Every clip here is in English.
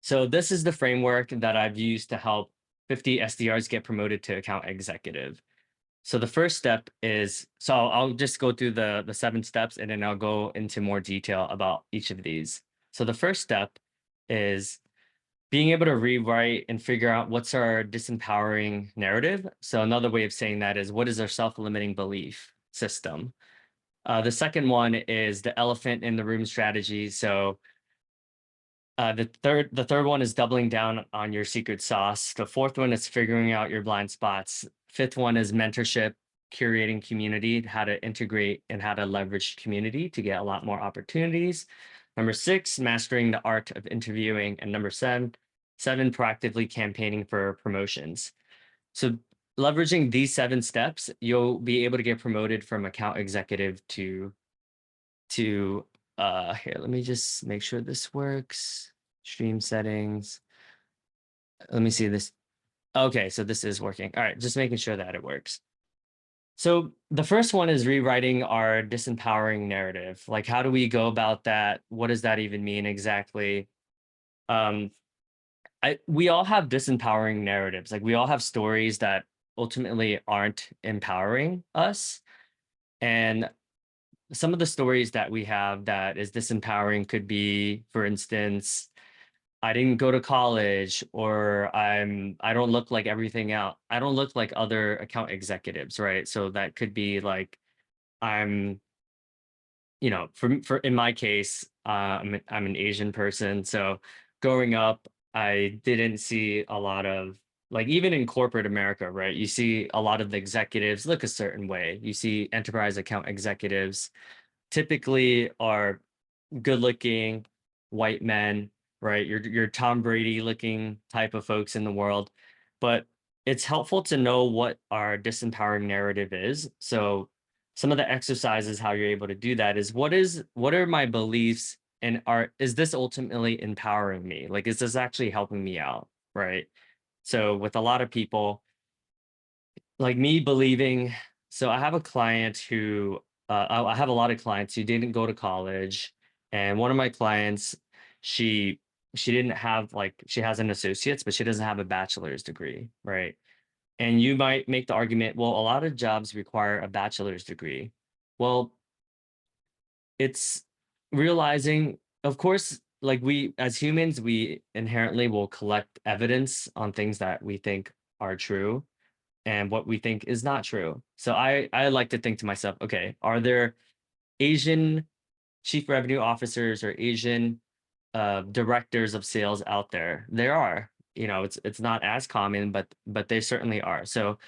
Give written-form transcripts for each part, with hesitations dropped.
So this is the framework that I've used to help 50 SDRs get promoted to account executive. So the first step is, so I'll just go through the 7 steps and then I'll go into more detail about each of these. So the first step is being able to rewrite and figure out what's our disempowering narrative. So another way of saying that is, what is our self-limiting belief system? The second one is the elephant in the room strategy. So the third one is doubling down on your secret sauce. The fourth one is figuring out your blind spots. Fifth one is mentorship, curating community, how to integrate and how to leverage community to get a lot more opportunities. Number 6, mastering the art of interviewing. And number 7, proactively campaigning for promotions. So leveraging these 7 steps, you'll be able to get promoted from account executive to here, let me just make sure this works. Stream settings. Let me see this. Okay, so this is working. All right, just making sure that it works. So the first one is rewriting our disempowering narrative. Like, how do we go about that? What does that even mean exactly? Um, we all have disempowering narratives. Like, we all have stories that ultimately aren't empowering us. And some of the stories that we have that is disempowering could be, for instance, I didn't go to college, or I don't look like everything out. I don't look like other account executives, right? So that could be like I'm, for in my case, I'm an Asian person. So growing up, I didn't see a lot of, like, even in corporate America, right? You see a lot of the executives look a certain way. You see enterprise account executives typically are good looking white men, right? Your Tom Brady looking type of folks in the world. But it's helpful to know what our disempowering narrative is. So some of the exercises how you're able to do that is, what are my beliefs, and is this ultimately empowering me? Like, is this actually helping me out? Right. So with a lot of people, like me believing, so I have a client who I have a lot of clients who didn't go to college, and one of my clients, she she didn't have, like, she has an associate's, but she doesn't have a bachelor's degree, right? And you might make the argument, well, a lot of jobs require a bachelor's degree. Well, it's realizing, of course, like, we as humans, we inherently will collect evidence on things that we think are true and what we think is not true. So I like to think to myself, okay, are there Asian chief revenue officers or Asian directors of sales out there? There are. It's not as common, but they certainly are. So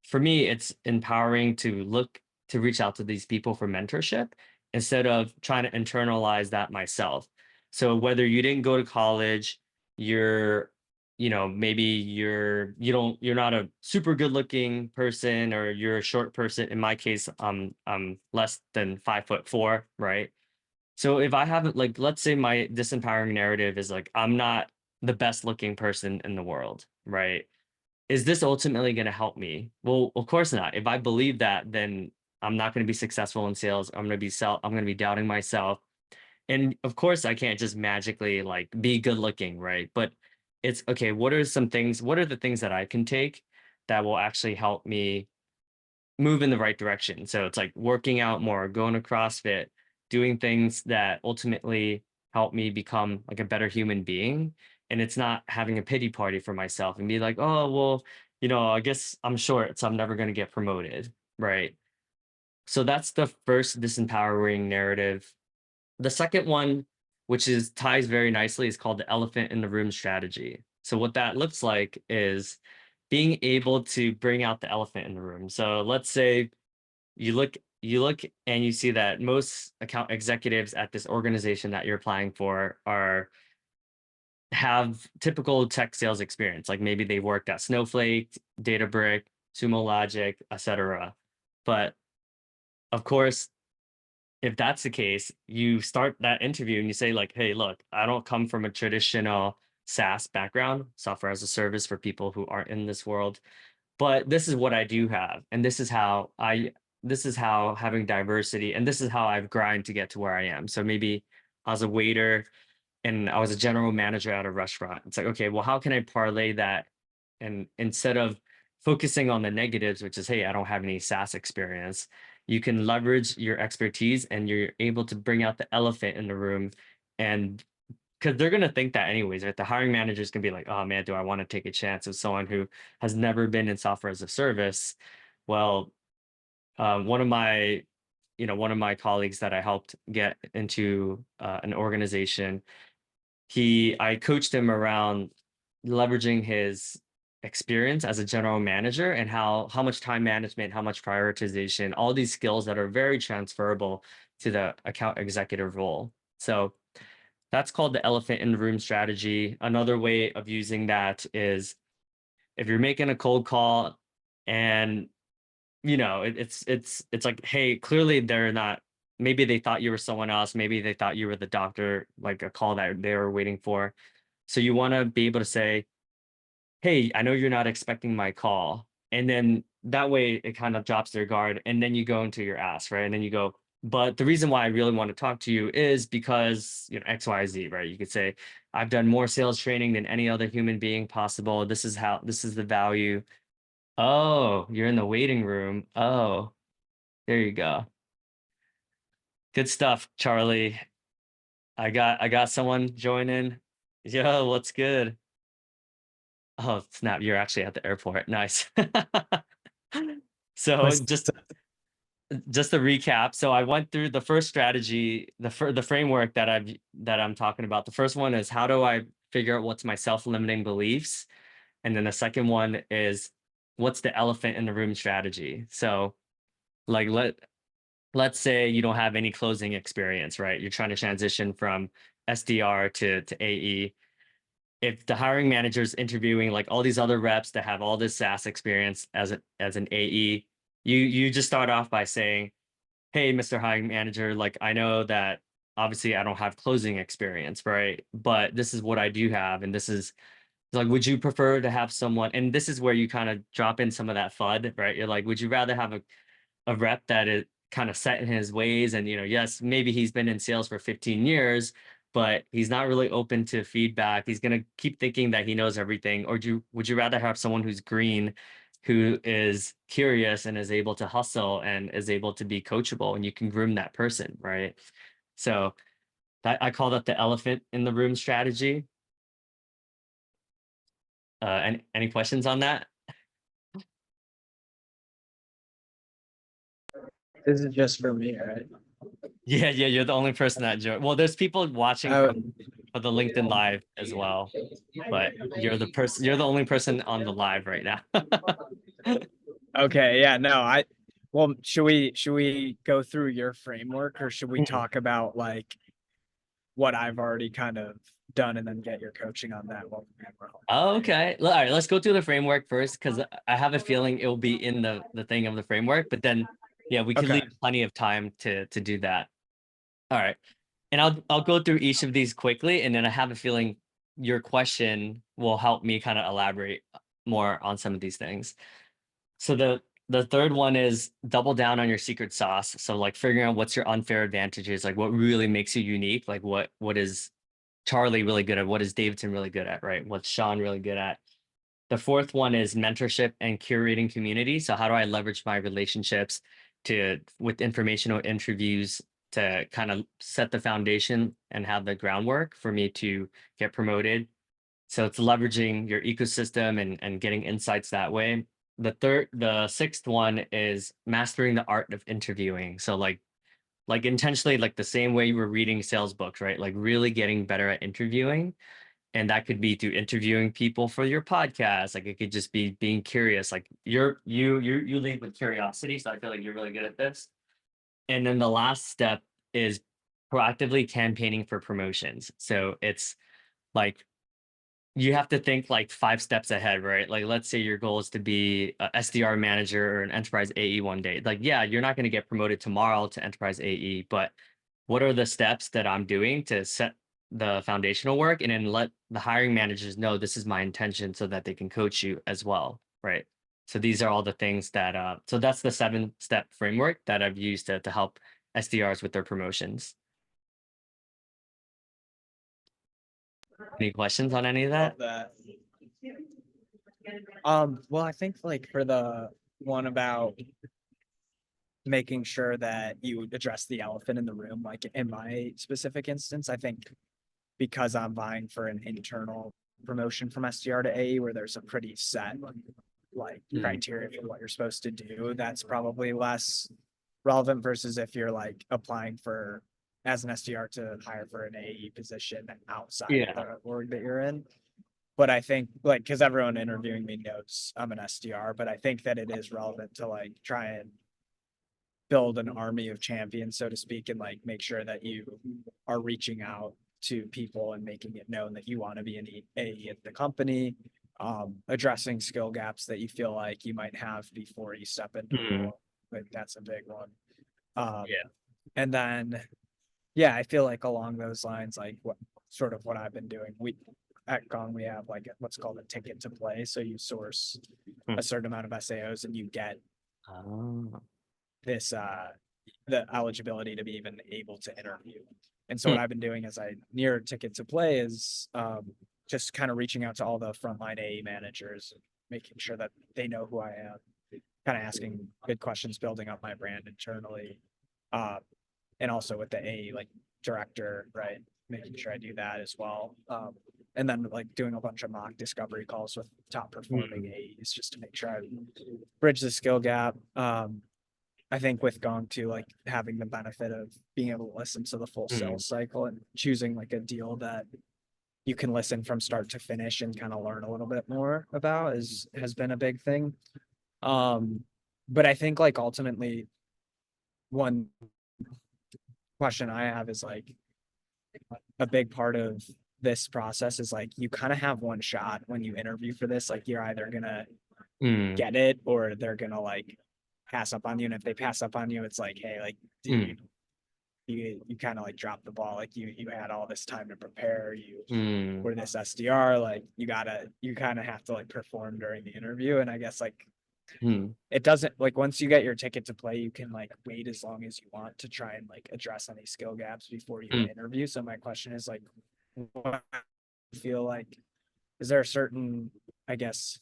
for me, it's empowering to reach out to these people for mentorship instead of trying to internalize that myself. So whether you didn't go to college, you're, maybe you're not a super good looking person, or you're a short person. In my case, I'm less than 5'4", right? So if I haven't, like, let's say my disempowering narrative is like, I'm not the best looking person in the world, right? Is this ultimately going to help me? Well, of course not. If I believe that, then I'm not going to be successful in sales. I'm going to be doubting myself. And of course, I can't just magically, like, be good looking, right? But it's okay. What are the things that I can take that will actually help me move in the right direction? So it's like working out more, going to CrossFit, doing things that ultimately help me become like a better human being. And it's not having a pity party for myself and be like, oh, well, I guess I'm short, so I'm never going to get promoted. Right. So that's the first disempowering narrative. The second one, which is ties very nicely, is called the elephant in the room strategy. So what that looks like is being able to bring out the elephant in the room. So let's say you look and you see that most account executives at this organization that you're applying for have typical tech sales experience. Like, maybe they worked at Snowflake, Databricks, Sumo Logic, etc. But of course, if that's the case, you start that interview and you say, like, hey, look, I don't come from a traditional SaaS background, software as a service for people who aren't in this world. But this is what I do have, and this is how having diversity, and this is how I've grind to get to where I am. So maybe as a waiter, and I was a general manager at a restaurant. It's like, okay, well, how can I parlay that? And instead of focusing on the negatives, which is, hey, I don't have any SaaS experience, you can leverage your expertise and you're able to bring out the elephant in the room. And because they're going to think that anyways, right? The hiring manager is going to be like, oh man, do I want to take a chance with someone who has never been in software as a service? Well, one of my one of my colleagues that I helped get into an organization, I coached him around leveraging his experience as a general manager and how much time management, how much prioritization, all these skills that are very transferable to the account executive role. So that's called the elephant in the room strategy. Another way of using that is if you're making a cold call and it's like, hey, clearly they're not, maybe they thought you were someone else, maybe they thought you were the doctor, like a call that they were waiting for. So you want to be able to say, hey, I know you're not expecting my call. And then that way it kind of drops their guard. And then you go into your ask, right? And then you go, but the reason why I really want to talk to you is because, XYZ, right? You could say, I've done more sales training than any other human being possible. This is the value. Oh, you're in the waiting room. Oh, there you go. Good stuff, Charlie. I got someone joining. Yo, what's good? Oh, snap, you're actually at the airport. Nice. So What's just to recap, so I went through the first strategy, the framework that I'm talking about. The first one is how do I figure out what's my self-limiting beliefs? And then the second one is what's the elephant in the room strategy? So like let's say you don't have any closing experience, right? You're trying to transition from SDR to AE. If the hiring manager is interviewing like all these other reps that have all this SaaS experience as an AE, you just start off by saying, hey, Mr. Hiring Manager, like I know that obviously I don't have closing experience, right? But this is what I do have, and this is like, would you prefer to have someone? And this is where you kind of drop in some of that FUD, right? You're like, would you rather have a rep that is kind of set in his ways and yes, maybe he's been in sales for 15 years, but he's not really open to feedback. He's going to keep thinking that he knows everything. Or would you rather have someone who's green, who is curious and is able to hustle and is able to be coachable, and you can groom that person, right? So I call that the elephant in the room strategy. Any questions on that? This is just for me, right? Yeah, you're the only person that joined. Well, there's people watching Oh, from for the LinkedIn Live as well, but you're the only person on the live right now. okay. Yeah, no, well, should we go through your framework or should we Mhm. talk about like what I've already kind of done and then get your coaching on that one? Oh, okay. All right, let's go through the framework first because I have a feeling it will be in the thing of the framework, but then yeah, we can Okay. leave plenty of time to do that. All right. And I'll go through each of these quickly, and then I have a feeling your question will help me kind of elaborate more on some of these things. So the third one is double down on your secret sauce. So like figuring out what's your unfair advantages, like what really makes you unique, like what is Charlie really good at, what is Davidson really good at, right? What's Sean really good at? The fourth one is mentorship and curating community. So how do I leverage my relationships with informational interviews to kind of set the foundation and have the groundwork for me to get promoted? So it's leveraging your ecosystem and getting insights that way. The sixth one is mastering the art of interviewing. So like intentionally, like the same way you were reading sales books, right? Like really getting better at interviewing. And that could be through interviewing people for your podcast. Like it could just be being curious. Like you lead with curiosity. So I feel like you're really good at this. And then the last step is proactively campaigning for promotions. So it's like you have to think like 5 steps ahead, right? Like let's say your goal is to be a SDR manager or an enterprise AE one day. Like, yeah, you're not going to get promoted tomorrow to enterprise AE, but what are the steps that I'm doing to set the foundational work and then let the hiring managers know this is my intention so that they can coach you as well, right? So these are all the things that so that's the 7-step framework that I've used to help SDRs with their promotions. Any questions on any of Love that? that. Well, I think like for the one about making sure that you address the elephant in the room, like in my specific instance, I think because I'm vying for an internal promotion from SDR to AE where there's a pretty set like Mm, criteria for what you're supposed to do, that's probably less relevant versus if you're like applying for as an SDR to hire for an AE position outside of yeah. the org that you're in. But I think like because everyone interviewing me knows I'm an SDR, but I think that it is relevant to like try and build an army of champions, so to speak, and like make sure that you are reaching out to people and making it known that you want to be an AE at the company, addressing skill gaps that you feel like you might have before you step into the Mm, role. Like that's a big one. Um, yeah. and then, yeah, I feel like along those lines, like what sort of what I've been doing. We at Gong, we have like what's called a ticket to play. So you source Mm. a certain amount of SAOs and you get Oh. this the eligibility to be even able to interview. And so what Mm, I've been doing as I near ticket to play is just kind of reaching out to all the frontline AE managers, making sure that they know who I am, kind of asking good questions, building up my brand internally, uh, and also with the AE like director, right? Making sure I do that as well. And then like doing a bunch of mock discovery calls with top performing mm, AEs just to make sure I bridge the skill gap. I think with Gong too, like having the benefit of being able to listen to the full mm, sales cycle and choosing like a deal that you can listen from start to finish and kind of learn a little bit more about is has been a big thing. Um, but I think like ultimately one question I have is like a big part of this process is like you kind of have one shot when you interview for this. Like you're either gonna mm, get it or they're gonna like pass up on you. And if they pass up on you, it's like, hey, like mm, dude, you kind of like dropped the ball. Like you had all this time to prepare. You mm, were this SDR. Like you kind of have to like perform during the interview. And I guess like mm, it doesn't like once you get your ticket to play, you can like wait as long as you want to try and like address any skill gaps before you mm. interview. So my question is like, what do you feel like is there a certain, I guess,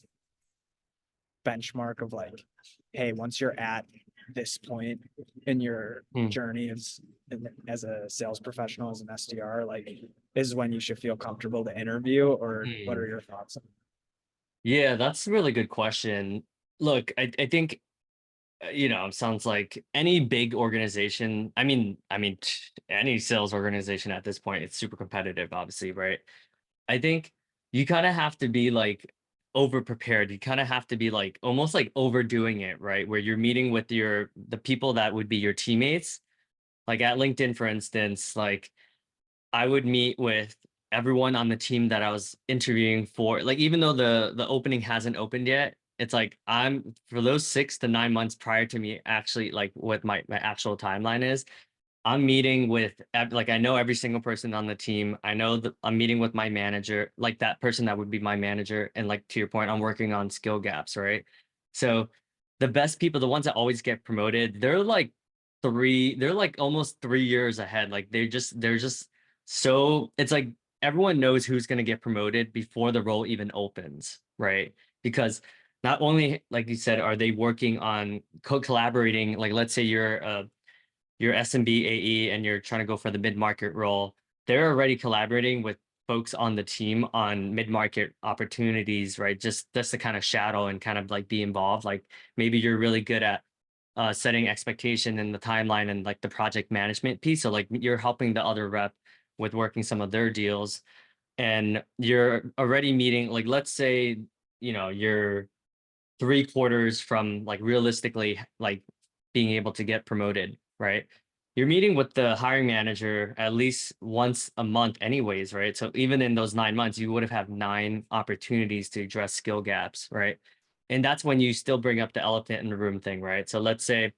benchmark of like, hey, once you're at this point in your Mm, journey as a sales professional, as an SDR, like this is when you should feel comfortable to interview, or what are mm. your thoughts? Yeah, that's a really good question. Look, I think sounds like any big organization. I mean, any sales organization at this point, it's super competitive, obviously, right? I think you kind of have to be like over prepared. You kind of have to be like almost like overdoing it, right? Where you're meeting with the people that would be your teammates. Like at LinkedIn, for instance, like I would meet with everyone on the team that I was interviewing for. Like even though the opening hasn't opened yet, it's like I'm for those 6 to 9 months prior to me actually like what my actual timeline is. I'm meeting with like I know every single person on the team. I know that I'm meeting with my manager, like that person that would be my manager. And like to your point, I'm working on skill gaps, right? So the best people, the ones that always get promoted, they're like almost 3 years ahead. Like they're just so it's like everyone knows who's gonna get promoted before the role even opens, right? Because not only, like you said, are they working on collaborating, like let's say you're SMB AE and you're trying to go for the mid-market role, they're already collaborating with folks on the team on mid-market opportunities, right? Just to kind of shadow and kind of like be involved. Like maybe you're really good at setting expectation and the timeline and like the project management piece. So like you're helping the other rep with working some of their deals, and you're already meeting. Like let's say you're 3 quarters from like realistically like being able to get promoted, right? You're meeting with the hiring manager at least once a month anyways, right? So even in those 9 months, you would have had 9 opportunities to address skill gaps, right? And that's when you still bring up the elephant in the room thing, right? So let's say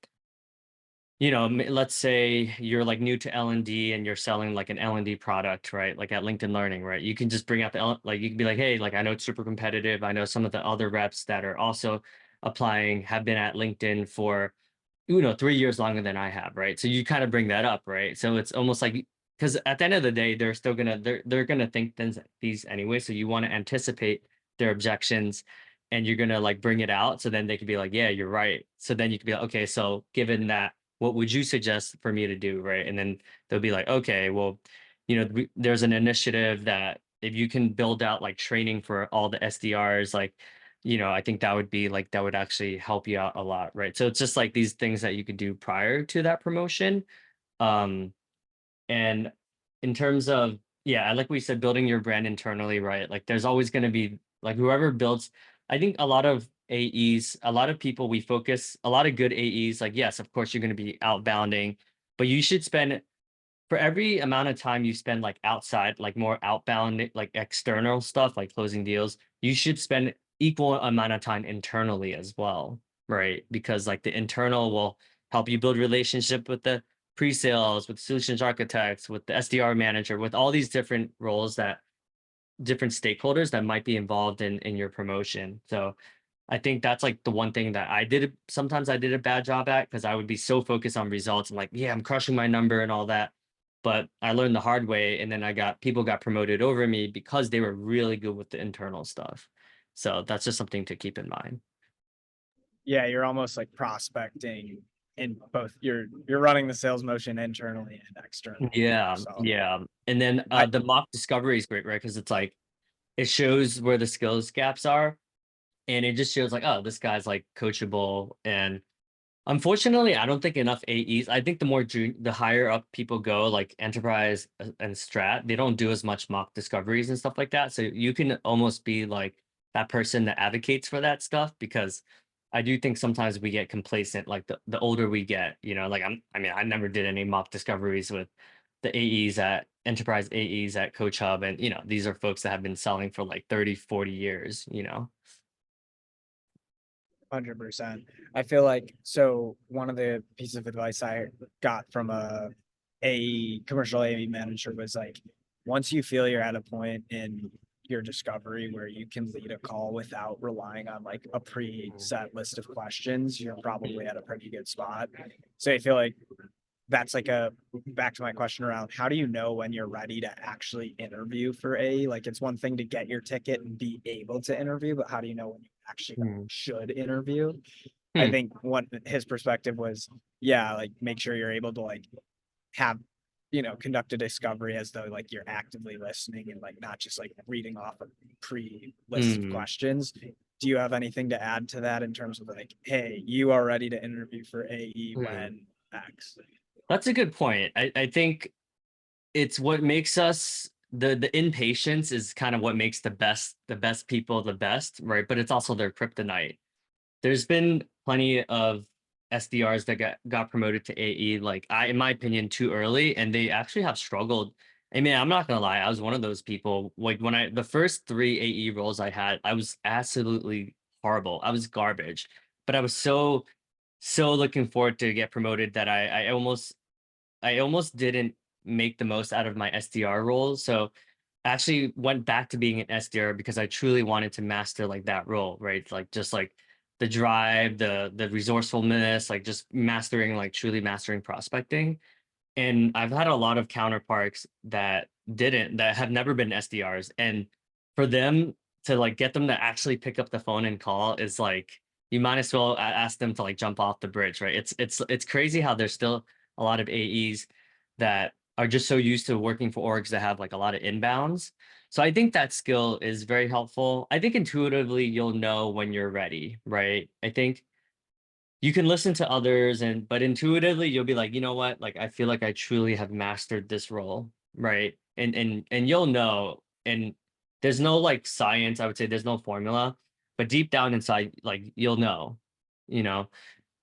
you're like new to L&D and you're selling like an L&D product, right? Like at LinkedIn Learning, right? You can just bring up like you can be like, hey, like I know it's super competitive. I know some of the other reps that are also applying have been at LinkedIn for 3 years longer than I have, right? So you kind of bring that up, right? So it's almost like because at the end of the day, they're still gonna they're gonna think these anyway. So you want to anticipate their objections, and you're gonna like bring it out. So then they can be like, yeah, you're right. So then you can be like, okay, so given that, what would you suggest for me to do, right? And then they'll be like, okay, well, there's an initiative that if you can build out like training for all the SDRs, like, I think that would be like that would actually help you out a lot, right? So it's just like these things that you could do prior to that promotion. Um, and in terms of, yeah, like we said, building your brand internally, right? Like there's always going to be like whoever builds, I think a lot of AEs, a lot of people, we focus, a lot of good AEs, like, yes, of course, you're going to be outbounding, but you should spend, for every amount of time you spend like outside, like more outbound, like external stuff, like closing deals, you should spend equal amount of time internally as well, right? Because like the internal will help you build relationship with the pre-sales, with solutions architects, with the SDR manager, with all these different roles that different stakeholders that might be involved in your promotion. So I think that's like the one thing that sometimes I did a bad job at, because I would be so focused on results and like, yeah, I'm crushing my number and all that. But I learned the hard way, and then people got promoted over me because they were really good with the internal stuff. So that's just something to keep in mind. Yeah, you're almost like prospecting in both. You're running the sales motion internally and externally. Yeah, So yeah. And then I the mock discovery is great, right? Because it's like it shows where the skills gaps are, and it just shows like, oh, this guy's like coachable. And unfortunately, I don't think enough AEs. I think the higher up people go, like enterprise and strat, they don't do as much mock discoveries and stuff like that. So you can almost be like that person that advocates for that stuff, because I do think sometimes we get complacent. Like the older we get, like I mean, I never did any mock discoveries with the AEs at enterprise AEs at Coach Hub, and these are folks that have been selling for like 30, 40 years. 100%. I feel like so one of the pieces of advice I got from a commercial AV manager was like, once you feel you're at a point in your discovery where you can lead a call without relying on like a preset list of questions, you're probably at a pretty good spot. So I feel like that's like a back to my question around how do you know when you're ready to actually interview for a, like it's one thing to get your ticket and be able to interview, but how do you know when you actually Hmm. should interview? I Hmm. think what his perspective was, yeah, like make sure you're able to like have, conduct a discovery as though like you're actively listening and like not just like reading off a pre list of Hmm. questions. Do you have anything to add to that in terms of like, hey, you are ready to interview for AE Hmm. when X? That's a good point. I think it's what makes us, the impatience is kind of what makes the best people the best, right? But it's also their kryptonite. There's been plenty of SDRs that got promoted to AE, like in my opinion, too early, and they actually have struggled. I mean, I'm not gonna lie, I was one of those people. Like when the first three AE roles I had, I was absolutely horrible. I was garbage, but I was so looking forward to get promoted that I almost didn't make the most out of my SDR role. So I actually went back to being an SDR because I truly wanted to master like that role, right? Like just like the drive, the resourcefulness, like just mastering, like truly mastering prospecting. And I've had a lot of counterparts that have never been SDRs. And for them to like get them to actually pick up the phone and call is like, you might as well ask them to like jump off the bridge, right? It's crazy how there's still a lot of AEs that are just so used to working for orgs that have like a lot of inbounds. So I think that skill is very helpful. I think intuitively you'll know when you're ready, right? I think you can listen to others, but intuitively you'll be like, you know what, like I feel like I truly have mastered this role, right? And you'll know. And there's no like science, I would say, there's no formula, but deep down inside, like you'll know, you know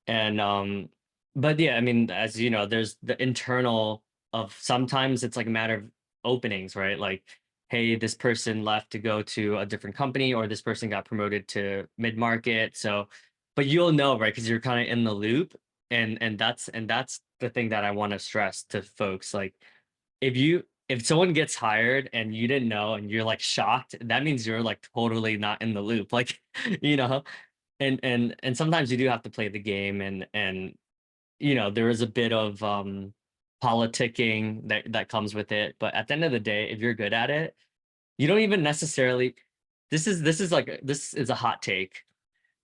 and but yeah, I mean, as you know, there's the internal of, sometimes it's like a matter of openings, right? Like, hey, this person left to go to a different company, or this person got promoted to mid-market. So, but you'll know, right? Because you're kind of in the loop. And that's the thing that I want to stress to folks. Like, if someone gets hired and you didn't know and you're like shocked, that means you're like totally not in the loop. Like, you know, and sometimes you do have to play the game, and there is a bit of politicking that comes with it. But at the end of the day, if you're good at it, you don't even necessarily. This is a hot take.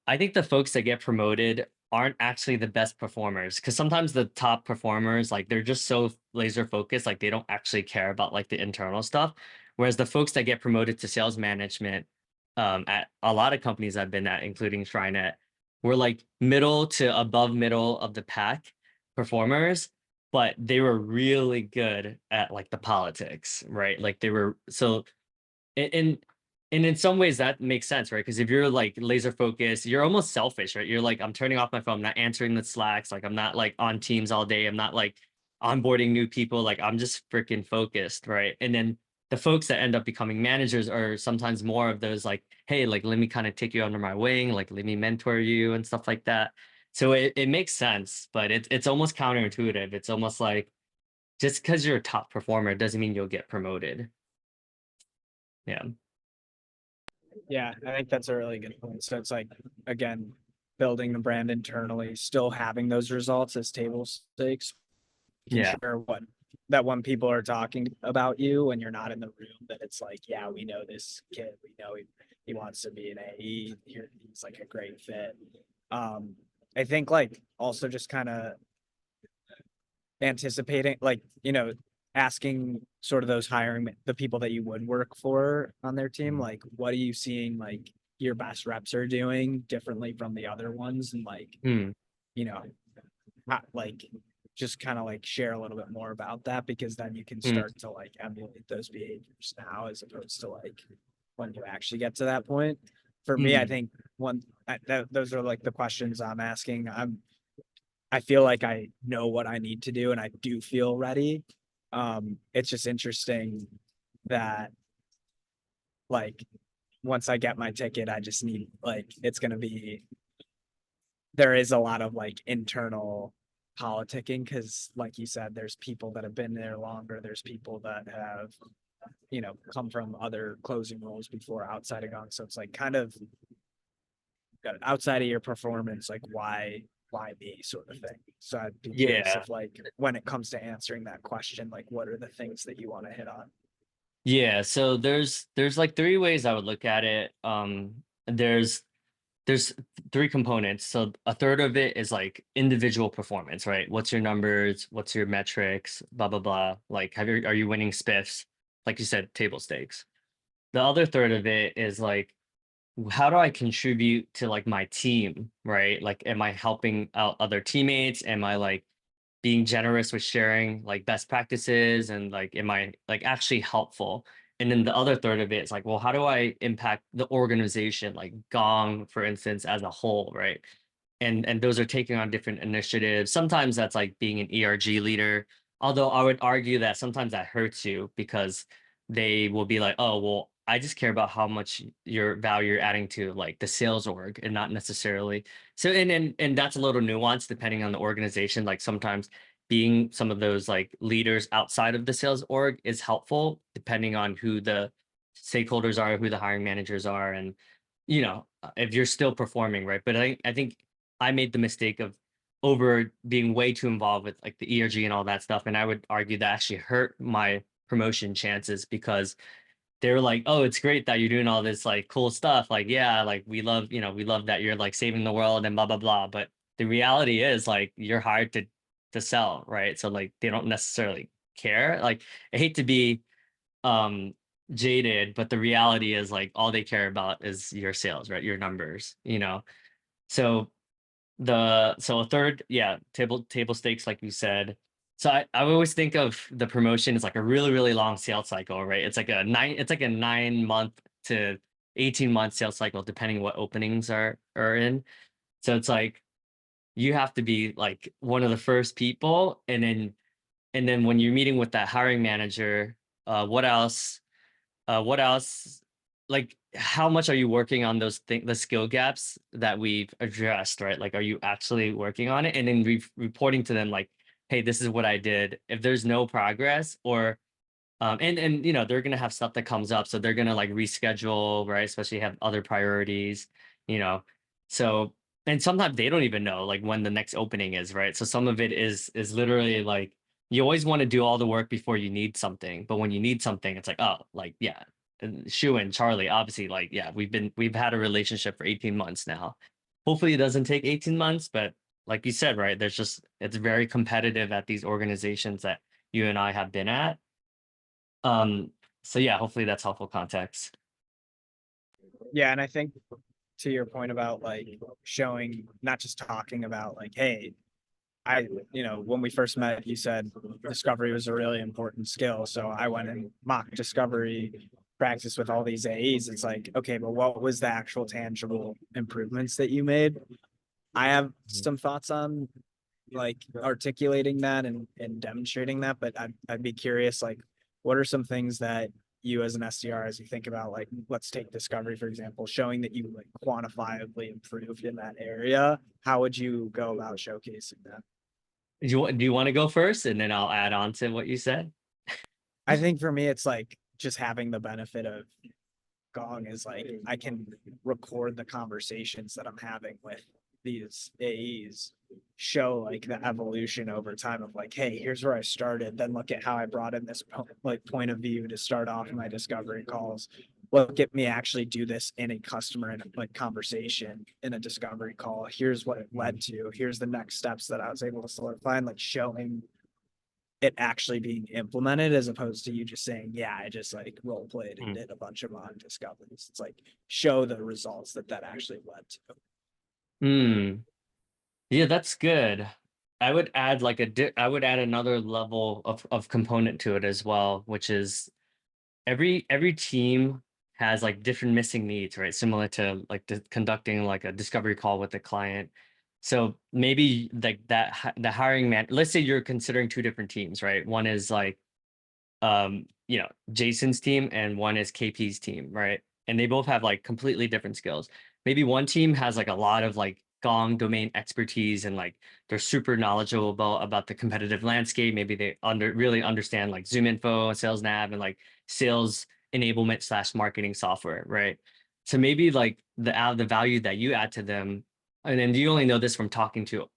I think the folks that get promoted aren't actually the best performers because sometimes the top performers, like they're just so laser focused, like they don't actually care about like the internal stuff. Whereas the folks that get promoted to sales management, at a lot of companies I've been at, including Shrinet, were like middle to above middle of the pack performers, but they were really good at like the politics, right? Like they were so and and in some ways that makes sense, right? Because if you're like laser focused, you're almost selfish, right? You're like, I'm turning off my phone, I'm not answering the Slacks, like I'm not like on Teams all day, I'm not like onboarding new people, like I'm just freaking focused, right? And then the folks that end up becoming managers are sometimes more of those like, hey, like let me kind of take you under my wing, like let me mentor you and stuff like that. So it makes sense, but it's almost counterintuitive. It's almost like just because you're a top performer doesn't mean you'll get promoted. Yeah. Yeah, I think that's a really good point. So it's like, again, building the brand internally, still having those results as table stakes, making Yeah. sure that when people are talking about you and you're not in the room, that it's like, yeah, we know this kid, we know he wants to be an AE, he's like a great fit. I think like also just kind of anticipating, like, asking sort of those the people that you would work for on their team, like, what are you seeing like your best reps are doing differently from the other ones? And like, Hmm. you know, like just kind of like share a little bit more about that, because then you can Mm, start to like emulate those behaviors now as opposed to like when you actually get to that point. For me, I mm, think those are like the questions I'm asking. I feel like I know what I need to do and I do feel ready. It's just interesting that like once I get my ticket, I just need like it's gonna be there is a lot of like internal politicking because like you said, there's people that have been there longer, there's people that have, come from other closing roles before outside of Gong. So it's like kind of outside of your performance, like why me sort of thing. So I'd be curious yeah. if like when it comes to answering that question, like what are the things that you want to hit on? Yeah. So there's like three ways I would look at it. There's there's three components. So a third of it is like individual performance, right? What's your numbers? What's your metrics? Blah blah blah. Like are you winning spiffs? Like you said, table stakes. The other third of it is like how do I contribute to like my team, right? Like am I helping out other teammates? Am I like being generous with sharing like best practices and like am I like actually helpful? And then the other third of it is like, well, how do I impact the organization, like Gong, for instance, as a whole, right? And those are taking on different initiatives. Sometimes that's like being an ERG leader. Although I would argue that sometimes that hurts you because they will be like, oh, well, I just care about how much your value you're adding to like the sales org and not necessarily. So and that's a little nuanced depending on the organization. Like sometimes being some of those like leaders outside of the sales org is helpful depending on who the stakeholders are, who the hiring managers are, and if you're still performing, right? But I think I made the mistake of over being way too involved with like the ERG and all that stuff. And I would argue that actually hurt my promotion chances because they were like, oh, it's great that you're doing all this like cool stuff. Like, yeah, like we love that you're like saving the world and blah, blah, blah. But the reality is like you're hired to sell, right? So like they don't necessarily care. Like I hate to be um jaded, but the reality is like all they care about is your sales, right? Your numbers. So so a third, yeah, table stakes, like you said. So I always think of the promotion as like a really, really long sales cycle, right? It's like a 9 month to 18 month sales cycle, depending what openings are in. So it's like you have to be like one of the first people, and then when you're meeting with that hiring manager, what else? What else? Like, how much are you working on the skill gaps that we've addressed, right? Like, are you actually working on it? And then reporting to them, like, hey, this is what I did. If there's no progress, or and they're gonna have stuff that comes up, so they're gonna like reschedule, right? Especially have other priorities, you know. So and sometimes they don't even know like when the next opening is, right? So some of it is literally like you always want to do all the work before you need something. But when you need something, it's like, oh, like, yeah. And Shu and Charlie, obviously, like, yeah, we've had a relationship for 18 months now. Hopefully it doesn't take 18 months, but like you said, right, there's just it's very competitive at these organizations that you and I have been at. Um, so yeah, hopefully that's helpful context. Yeah, and I think to your point about like showing, not just talking about like, hey, when we first met, you said discovery was a really important skill. So I went and mock discovery practice with all these AEs. It's like, okay, but what was the actual tangible improvements that you made? I have Mhm. some thoughts on like articulating that and demonstrating that, but I'd be curious, like, what are some things that you as an SDR, as you think about, like, let's take discovery, for example, showing that you like quantifiably improved in that area, how would you go about showcasing that? Do you want to go first and then I'll add on to what you said? I think for me, it's like just having the benefit of Gong is like I can record the conversations that I'm having with these AEs, show like the evolution over time of like, hey, here's where I started. Then look at how I brought in this like point of view to start off my discovery calls. What get me actually do this in a customer and like conversation in a discovery call. Here's what it led to. Here's the next steps that I was able to solidify and like showing it actually being implemented as opposed to you just saying, yeah, I just like role played and Mm. did a bunch of mock discoveries. It's like show the results that that actually led to. Hmm. Yeah, that's good. I would add like I would add another level of component to it as well, which is every team has like different missing needs, right? Similar to like conducting like a discovery call with the client. So maybe like the hiring man, let's say you're considering two different teams, right? One is like Jason's team and one is KP's team, right? And they both have like completely different skills. Maybe one team has like a lot of like Gong domain expertise and like they're super knowledgeable about the competitive landscape. Maybe they really understand like Zoom info, sales nav, and like sales enablement slash marketing software, right? So maybe like the value that you add to them, and then you only know this from talking to,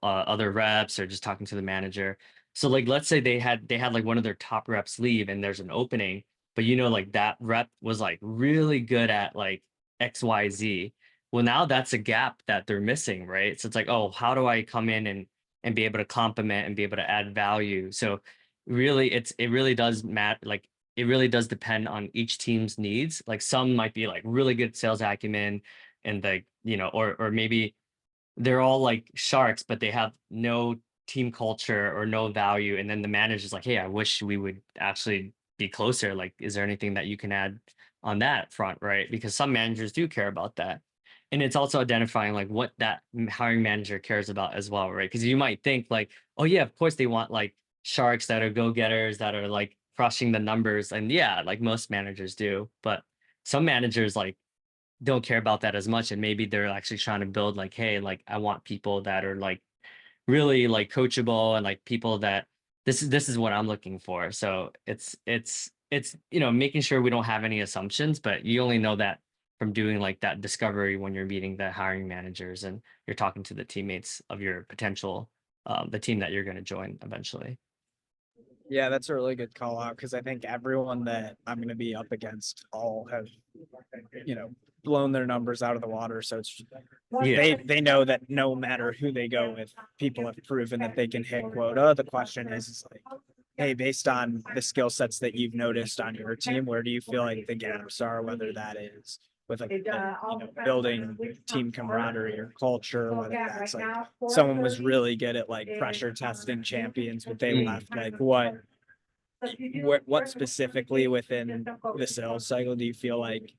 other reps or just talking to the manager. So like let's say they had like one of their top reps leave and there's an opening, but like that rep was like really good at like XYZ. Well, now that's a gap that they're missing, right? So it's like, oh, how do I come in and be able to complement and be able to add value? So really it really does matter, like it really does depend on each team's needs. Like some might be like really good sales acumen and like, or maybe they're all like sharks, but they have no team culture or no value. And then the manager's like, hey, I wish we would actually be closer. Like, is there anything that you can add on that front? Right. Because some managers do care about that. And it's also identifying like what that hiring manager cares about as well. Right. Because you might think like, oh, yeah, of course they want like sharks that are go getters that are like crushing the numbers. And yeah, like most managers do. But some managers like don't care about that as much and maybe they're actually trying to build like, hey, like I want people that are like really like coachable and like people that this is what I'm looking for. So it's making sure we don't have any assumptions, but you only know that from doing like that discovery when you're meeting the hiring managers and you're talking to the teammates of your potential the team that you're going to join eventually. Yeah, that's a really good call out because I think everyone that I'm going to be up against all have, you know, blown their numbers out of the water. So it's Yeah. they know that no matter who they go with, people have proven that they can hit quota. The question is like, hey, based on the skill sets that you've noticed on your team, where do you feel like the gaps are? Whether that is with like building team camaraderie or culture, whether that's like someone was really good at like pressure testing champions, but they Mm, left. Like what specifically within the sales cycle do you feel like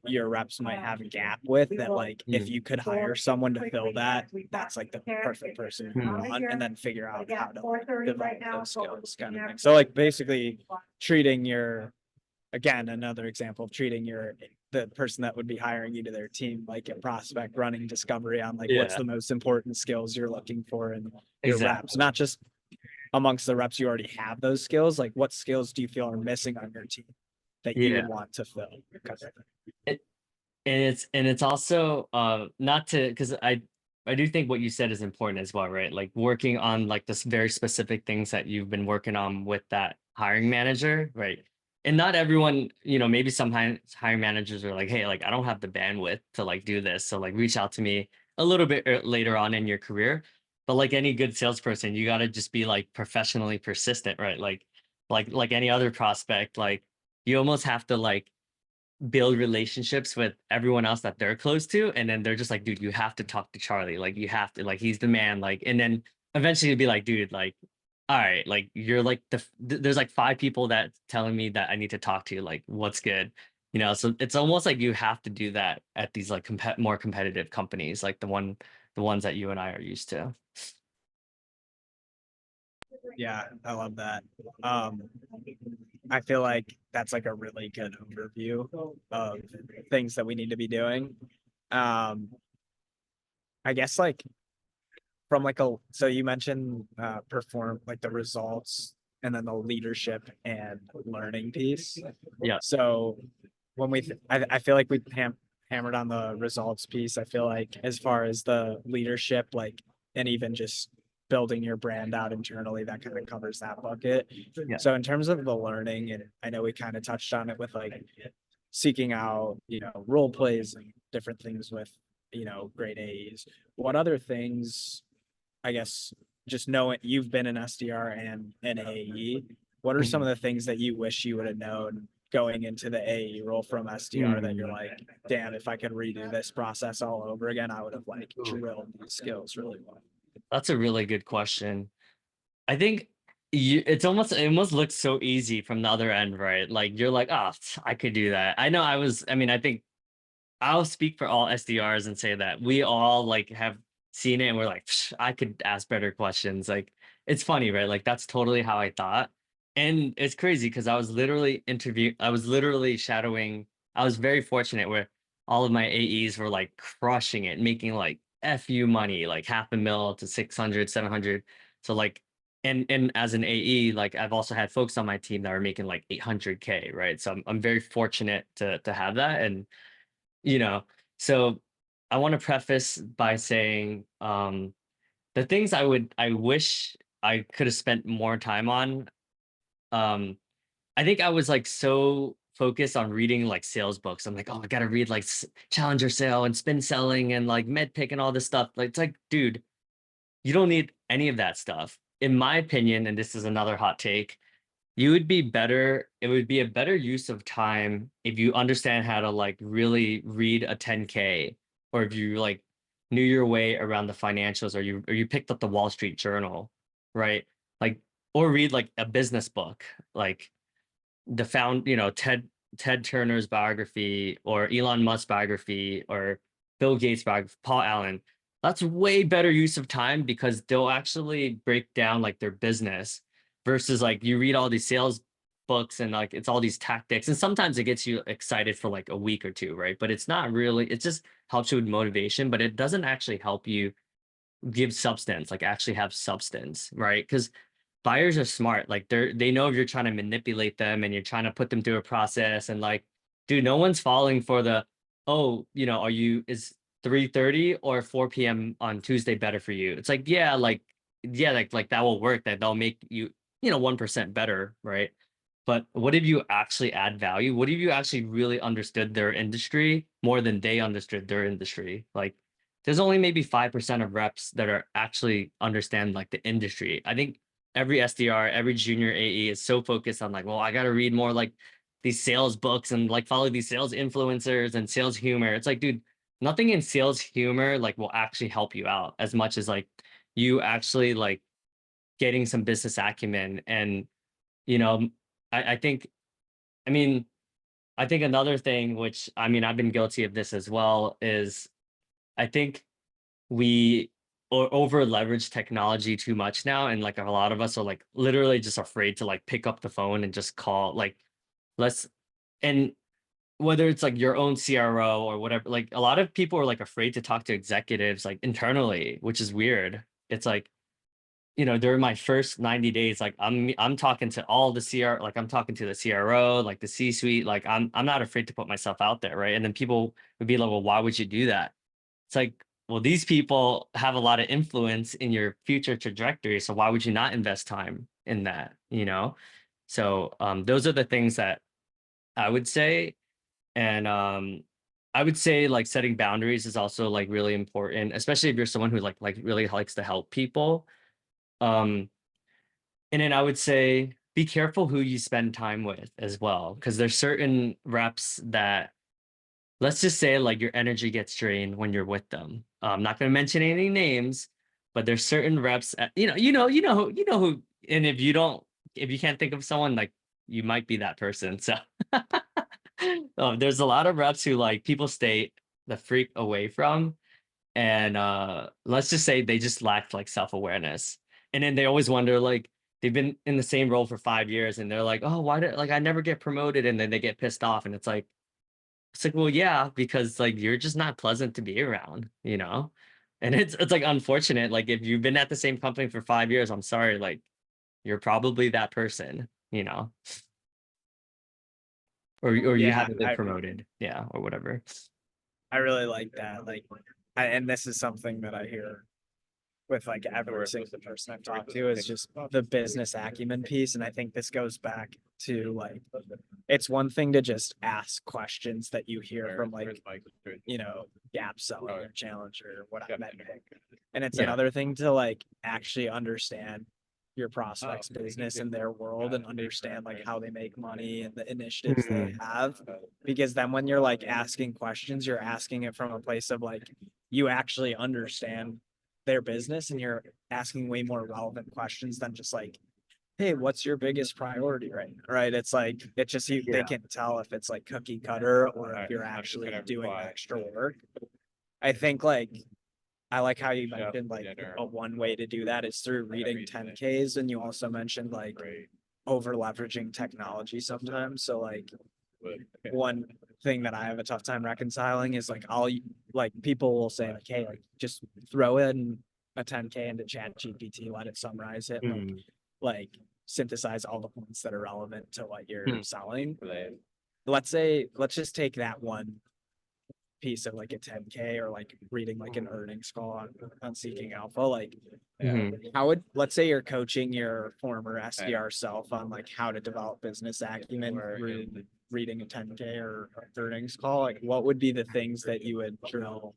your reps might have a gap with that, like if mm, you could hire someone to fill that, that's like the perfect person you mm. want, and then figure out how to like, develop those skills kind of thing. So like basically treating your, again, another example of treating the person that would be hiring you to their team like a prospect, running discovery on like what's Yeah, the most important skills you're looking for in your reps, exactly. not just amongst the reps you already have those skills, like what skills do you feel are missing on your team that you would Yeah. want to fill? And it's also not to because I do think what you said is important as well, right? Like working on like this very specific things that you've been working on with that hiring manager, right? And not everyone, maybe some hiring managers are like, hey, like I don't have the bandwidth to like do this. So like reach out to me a little bit later on in your career. But like any good salesperson, you got to just be like professionally persistent, right? Like any other prospect, like you almost have to like build relationships with everyone else that they're close to, and then they're just like, dude, you have to talk to Charlie, like you have to, like he's the man, like, and then eventually you'll be like, dude, like, all right, like you're like there's like 5 people that telling me that I need to talk to you, like what's good, so it's almost like you have to do that at these like more competitive companies, like the ones that you and I are used to. Yeah, I love that. Um, I feel like that's like a really good overview of things that we need to be doing. Um, I guess like from like so you mentioned perform like the results and then the leadership and learning piece. Yeah. So when I feel like we hammered on the results piece. I feel like as far as the leadership, like, and even just building your brand out internally, that kind of covers that bucket. Yeah. So in terms of the learning, and I know we kind of touched on it with like seeking out, role plays and different things with, grade A's. What other things, I guess, just knowing you've been an SDR and an AE, what are some Mhm. of the things that you wish you would have known going into the AE role from SDR that you're Mm. like, damn, if I could redo this process all over again, I would have like Ooh, drilled these skills really well. that's a really good question. I think it almost looks so easy from the other end, right? Like you're like, oh, I could do that. I mean, I think I'll speak for all SDRs and say that we all like have seen it and we're like, I could ask better questions. Like it's funny, right? Like that's totally how I thought. And it's crazy because I was literally shadowing, I was very fortunate where all of my AEs were like crushing it, making like FU money, like half a mil to 600, 700. So like, and as an AE, like I've also had folks on my team that are making like 800K, right? So I'm very fortunate to have that. And you know so I want to preface by saying the things I wish I could have spent more time on. um I think I was like so focused on reading like sales books. I'm like, oh, I gotta read like challenger sale and spin selling and like med pick and all this stuff. Like it's like, dude, you don't need any of that stuff in my opinion. And this is another hot take. It would be a better use of time if you understand how to like really read a 10K, or if you like knew your way around the financials, or you picked up the Wall Street Journal, right? Like, or read like a business book, like Ted Turner's biography, or Elon Musk's biography, or Bill Gates' biography, Paul Allen. That's way better use of time because they'll actually break down like their business versus like you read all these sales books and like it's all these tactics, and sometimes it gets you excited for like a week or two, right? But it's not really, it just helps you with motivation, but it doesn't actually help you give substance, like actually have substance, right? Because buyers are smart. Like they know if you're trying to manipulate them and you're trying to put them through a process, and like, dude, no one's falling for the, oh, is 3:30 or 4 p.m. on Tuesday better for you? It's like, yeah, like that will work. That they'll make you, 1% better, right? But what if you actually add value? What if you actually really understood their industry more than they understood their industry? Like there's only maybe 5% of reps that are actually understand like the industry. I think every SDR, every junior AE is so focused on like, well, I got to read more like these sales books and like follow these sales influencers and sales humor. It's like, dude, nothing in sales humor like will actually help you out as much as like you actually like getting some business acumen. And, you know, I think, I mean, I think another thing, which I mean, I've been guilty of this as well, is I think we or over leverage technology too much now, and like a lot of us are like literally just afraid to like pick up the phone and just call, like let's and whether it's like your own CRO or whatever, like a lot of people are like afraid to talk to executives like internally, which is weird. It's like, during my first 90 days, like I'm talking to all the CR, like I'm talking to the CRO, like the C-suite, like I'm not afraid to put myself out there, right? And then people would be like, well, why would you do that? It's like, well, these people have a lot of influence in your future trajectory. So why would you not invest time in that? You know? So those are the things that I would say. And I would say like setting boundaries is also like really important, especially if you're someone who like really likes to help people. Um, and then I would say be careful who you spend time with as well, because there's certain reps that, let's just say like your energy gets drained when you're with them. I'm not going to mention any names, but there's certain reps, who, and if you don't, if you can't think of someone, like you might be that person. So there's a lot of reps who like people stay the freak away from, and let's just say they just lack like self-awareness, and then they always wonder like they've been in the same role for 5 years and they're like, oh, why did like I never get promoted, and then they get pissed off, and it's like, well, yeah, because like you're just not pleasant to be around, you know? And it's like unfortunate. Like if you've been at the same company for 5 years, I'm sorry, like you're probably that person, you know, or you Yeah, haven't been promoted, yeah, or whatever. I really like that. Like, and this is something that I hear with like every single person I've talked to is just the business acumen piece. And I think this goes back to like, it's one thing to just ask questions that you hear from like, Gap Selling or Challenger, what I meant. And it's Yeah. another thing to like actually understand your prospects business and their world and understand like how they make money and the initiatives they have. Because then when you're like asking questions, you're asking it from a place of like, you actually understand their business and you're asking way more relevant questions than just like, hey, what's your biggest priority right now? Right. It's like they Yeah. can tell if it's like cookie cutter or if you're actually doing extra work. I think like I like how you mentioned like a one way to do that is through reading 10Ks, and you also mentioned like over leveraging technology sometimes. So like one thing that I have a tough time reconciling is like like people will say like, hey, like just throw in a 10K into Chat GPT, let it summarize it, like synthesize all the points that are relevant to what you're selling. Let's just take that one piece of like a 10K or like reading like an earnings call on Seeking Alpha. Like how would, let's say you're coaching your former SDR self on like how to develop business acumen through reading a 10K or earnings call, like what would be the things that you would drill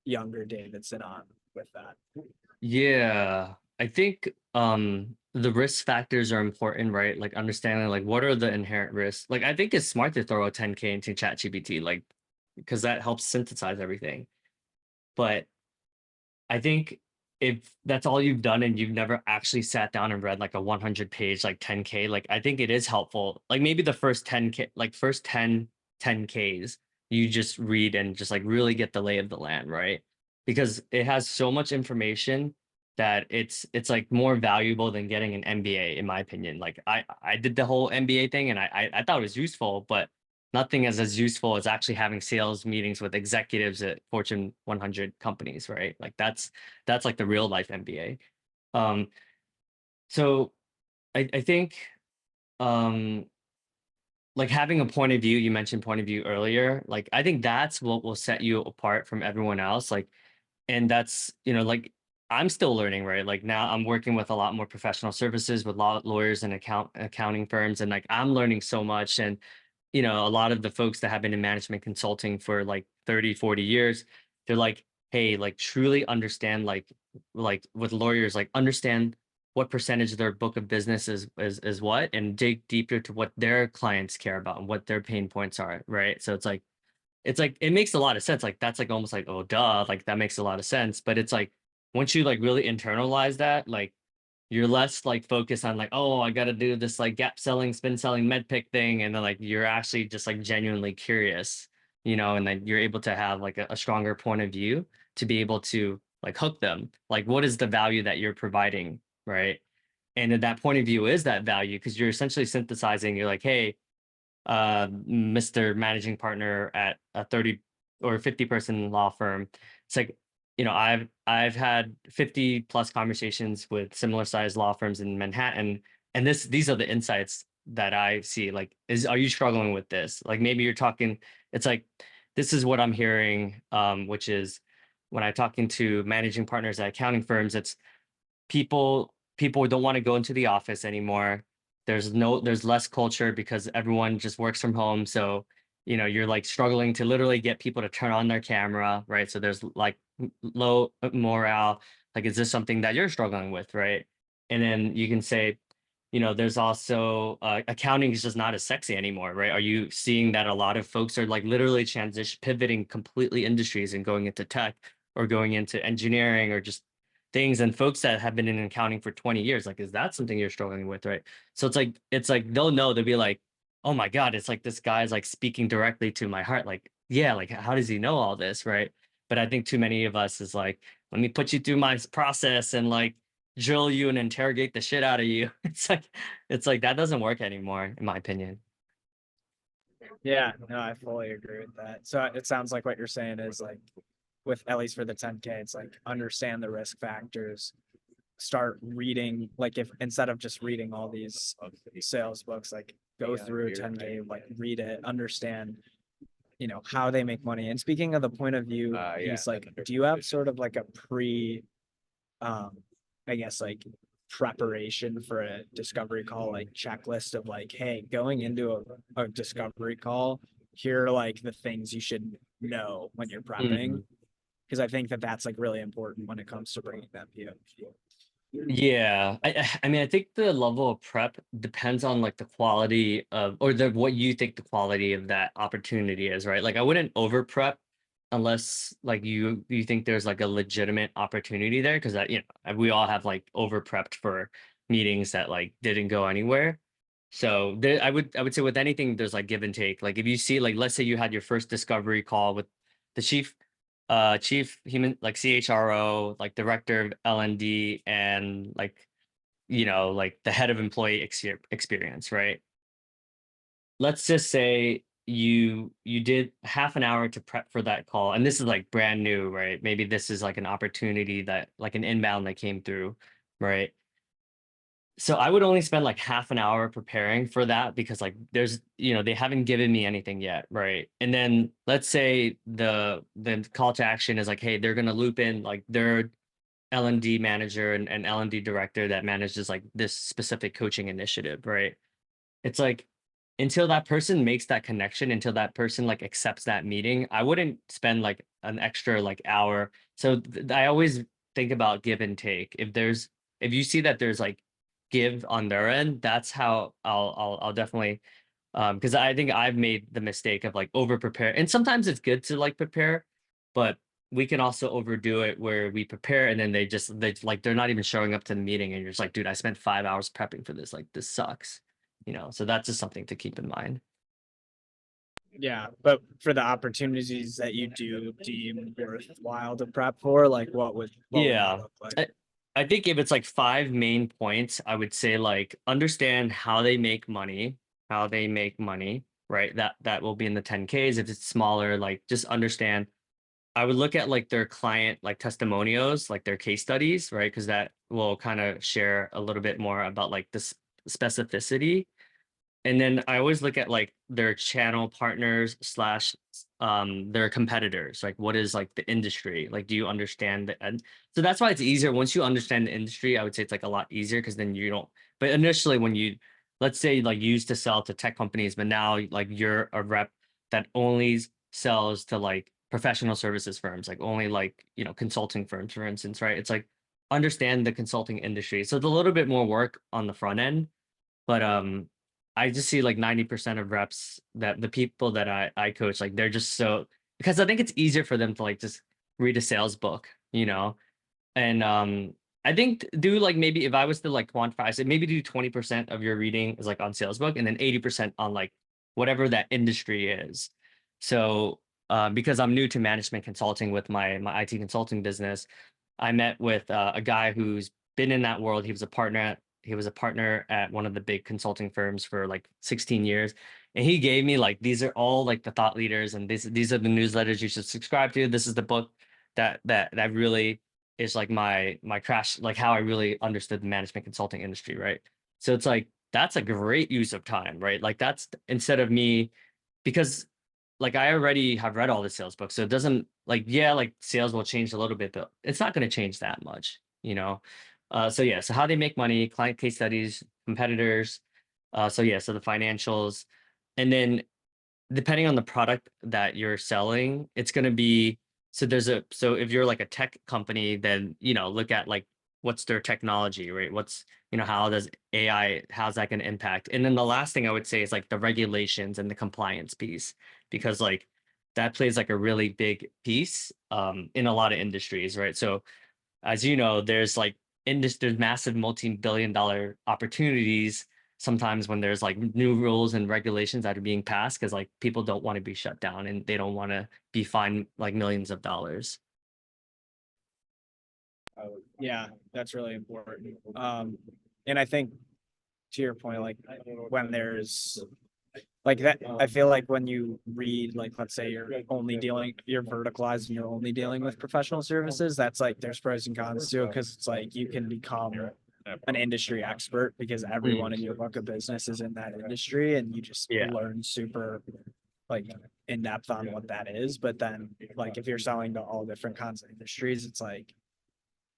younger Davidson on with that? Yeah, I think the risk factors are important, right? Like understanding like what are the inherent risks. Like I think it's smart to throw a 10K into ChatGPT, like because that helps synthesize everything. But I think if that's all you've done and you've never actually sat down and read like a 100 page like 10K, like I think it is helpful. Like maybe the first 10K, like first 10Ks, you just read and just like really get the lay of the land, right? Because it has so much information that it's like more valuable than getting an MBA in my opinion. Like I did the whole MBA thing and I thought it was useful, but nothing is as useful as actually having sales meetings with executives at Fortune 100 companies, right? Like that's like the real life MBA. Um, so I think um, like having a point of view, you mentioned point of view earlier, like I think that's what will set you apart from everyone else. Like, and that's, like I'm still learning, right? Like now I'm working with a lot more professional services with lawyers and accounting firms, and like I'm learning so much. And a lot of the folks that have been in management consulting for like 30, 40 years, they're like, hey, like truly understand, like with lawyers, like understand what percentage of their book of business is what, and dig deeper to what their clients care about and what their pain points are, right? So it's like it makes a lot of sense. Like that's like almost like, oh duh, like that makes a lot of sense. But it's like once you like really internalize that, like you're less like focused on like, oh, I got to do this like gap selling, spin selling, med pick thing. And then like you're actually just like genuinely curious, and then you're able to have like a stronger point of view to be able to like hook them. Like, what is the value that you're providing? Right. And then that point of view is that value because you're essentially synthesizing, you're like, hey, Mr. Managing Partner at a 30 or 50 person law firm. It's like, I've had 50 plus conversations with similar sized law firms in Manhattan. And these are the insights that I see. Like, are you struggling with this? Like maybe you're talking, it's like, this is what I'm hearing, which is when I'm talking to managing partners at accounting firms, it's people don't want to go into the office anymore. There's less culture because everyone just works from home. So, you're like struggling to literally get people to turn on their camera, right? So there's like low morale. Like, is this something that you're struggling with, right? And then you can say, there's also accounting is just not as sexy anymore, right? Are you seeing that a lot of folks are like literally pivoting completely industries and going into tech or going into engineering or just things, and folks that have been in accounting for 20 years, like, is that something you're struggling with, right? So it's like they'll know, they'll be like, oh my God, it's like this guy's like speaking directly to my heart. Like, yeah, like how does he know all this, right? But I think too many of us is like, let me put you through my process and like drill you and interrogate the shit out of you. It's like that doesn't work anymore, in my opinion. Yeah, no, I fully agree with that. So it sounds like what you're saying is like, with at least for the 10K, it's like understand the risk factors, start reading, like if instead of just reading all these sales books, like go through 10K, like read it, understand, how they make money. And speaking of the point of view, he's like, do you have sort of like a um, I guess like preparation for a discovery call, like checklist of like, hey, going into a discovery call, here are like the things you should know when you're prepping. Mhm. Because I think that that's like really important when it comes to bringing that PO. Yeah, I mean, I think the level of prep depends on like the quality of, or the what you think the quality of that opportunity is, right? Like I wouldn't over prep unless like you think there's like a legitimate opportunity there, because that, we all have like over prepped for meetings that like didn't go anywhere. So there, I would say with anything there's like give and take. Like if you see, like, let's say you had your first discovery call with the chief human, like CHRO, like director of L&D, and like, like the head of employee experience, right? Let's just say you did half an hour to prep for that call, and this is like brand new, right? Maybe this is like an opportunity that, like, an inbound that came through, right? So I would only spend like half an hour preparing for that, because like they haven't given me anything yet, right? And then let's say the call to action is like, hey, they're gonna loop in like their L&D manager and L&D director that manages like this specific coaching initiative, right? It's like, until that person makes that connection, until that person like accepts that meeting, I wouldn't spend like an extra like hour. So I always think about give and take. If you see that there's like give on their end, that's how I'll definitely, because I think I've made the mistake of like over prepare, and sometimes it's good to like prepare, but we can also overdo it where we prepare and then they like they're not even showing up to the meeting, and you're just like, dude, I spent 5 hours prepping for this, like this sucks. So that's just something to keep in mind. Yeah, but for the opportunities that you do deem worthwhile to prep for, like what would that Yeah. look like? I think if it's like five main points, I would say like understand how they make money, right? That will be in the 10Ks. If it's smaller, like just understand. I would look at like their client like testimonials, like their case studies, right? Because that will kind of share a little bit more about like the specificity. And then I always look at like their channel partners slash their competitors. Like, what is like the industry? Like, do you understand the, and so that's why it's easier once you understand the industry. I would say it's like a lot easier, because then you don't, but initially when you, let's say, like, you used to sell to tech companies, but now like you're a rep that only sells to like professional services firms, like only like, consulting firms, for instance, right? It's like understand the consulting industry. So it's a little bit more work on the front end, but I just see like 90% of reps, that the people that I coach, like they're just so, because I think it's easier for them to like just read a sales book. And I think do like, maybe if I was to like quantify, I said maybe do 20% of your reading is like on sales book, and then 80% on like whatever that industry is. So because I'm new to management consulting with my IT consulting business, I met with a guy who's been in that world. He was a partner at one of the big consulting firms for like 16 years. And he gave me like, these are all like the thought leaders, and these are the newsletters you should subscribe to. This is the book that really is like my crash, like how I really understood the management consulting industry, right? So it's like that's a great use of time, right? Like that's instead of me, because like I already have read all the sales books, so it doesn't like, yeah, like sales will change a little bit, but it's not going to change that much, you know. So yeah, so how they make money, client case studies, competitors. So yeah, so the financials, and then depending on the product that you're selling, it's going to be, so if you're like a tech company, then look at like what's their technology, right? What's how does AI, how's that going to impact? And then the last thing I would say is like the regulations and the compliance piece, because like that plays like a really big piece in a lot of industries, right? So as you know, there's massive multi-billion dollar opportunities sometimes when there's like new rules and regulations that are being passed, because like people don't want to be shut down and they don't want to be fined like millions of dollars. Yeah, that's really important. And I think to your point, like when there's like that, I feel like when you read, like, let's say you're verticalized and you're only dealing with professional services, that's like there's pros and cons too, because it's like you can become an industry expert because everyone Mm, in your book of business is in that industry and you just yeah. learn super like in depth on what that is. But then like if you're selling to all different kinds of industries, it's like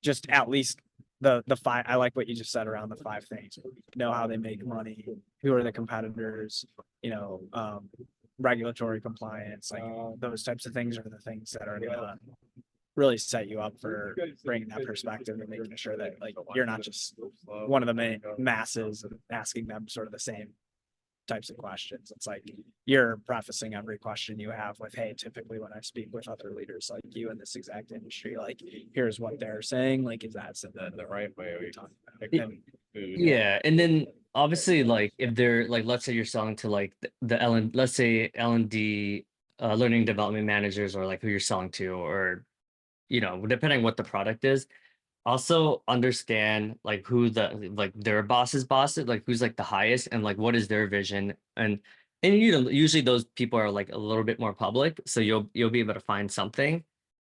just at least the five. I like what you just said around the five things. Know how they make money, who are the competitors, regulatory compliance, like those types of things are the things that are gonna really set you up for bringing that perspective and making sure that like you're not just one of the main masses and asking them sort of the same types of questions. It's like you're prefacing every question you have with, hey, typically when I speak with other leaders like you in this exact industry, like here's what they're saying. Like, is that the right way we talking about Y- it? And Yeah. And then obviously like if they're like, let's say you're selling to like the L and let's say L&D learning development managers, or like who you're selling to, or depending what the product is, also understand like who like their boss's boss is, like who's like the highest, and like what is their vision. And usually those people are like a little bit more public, so you'll be able to find something.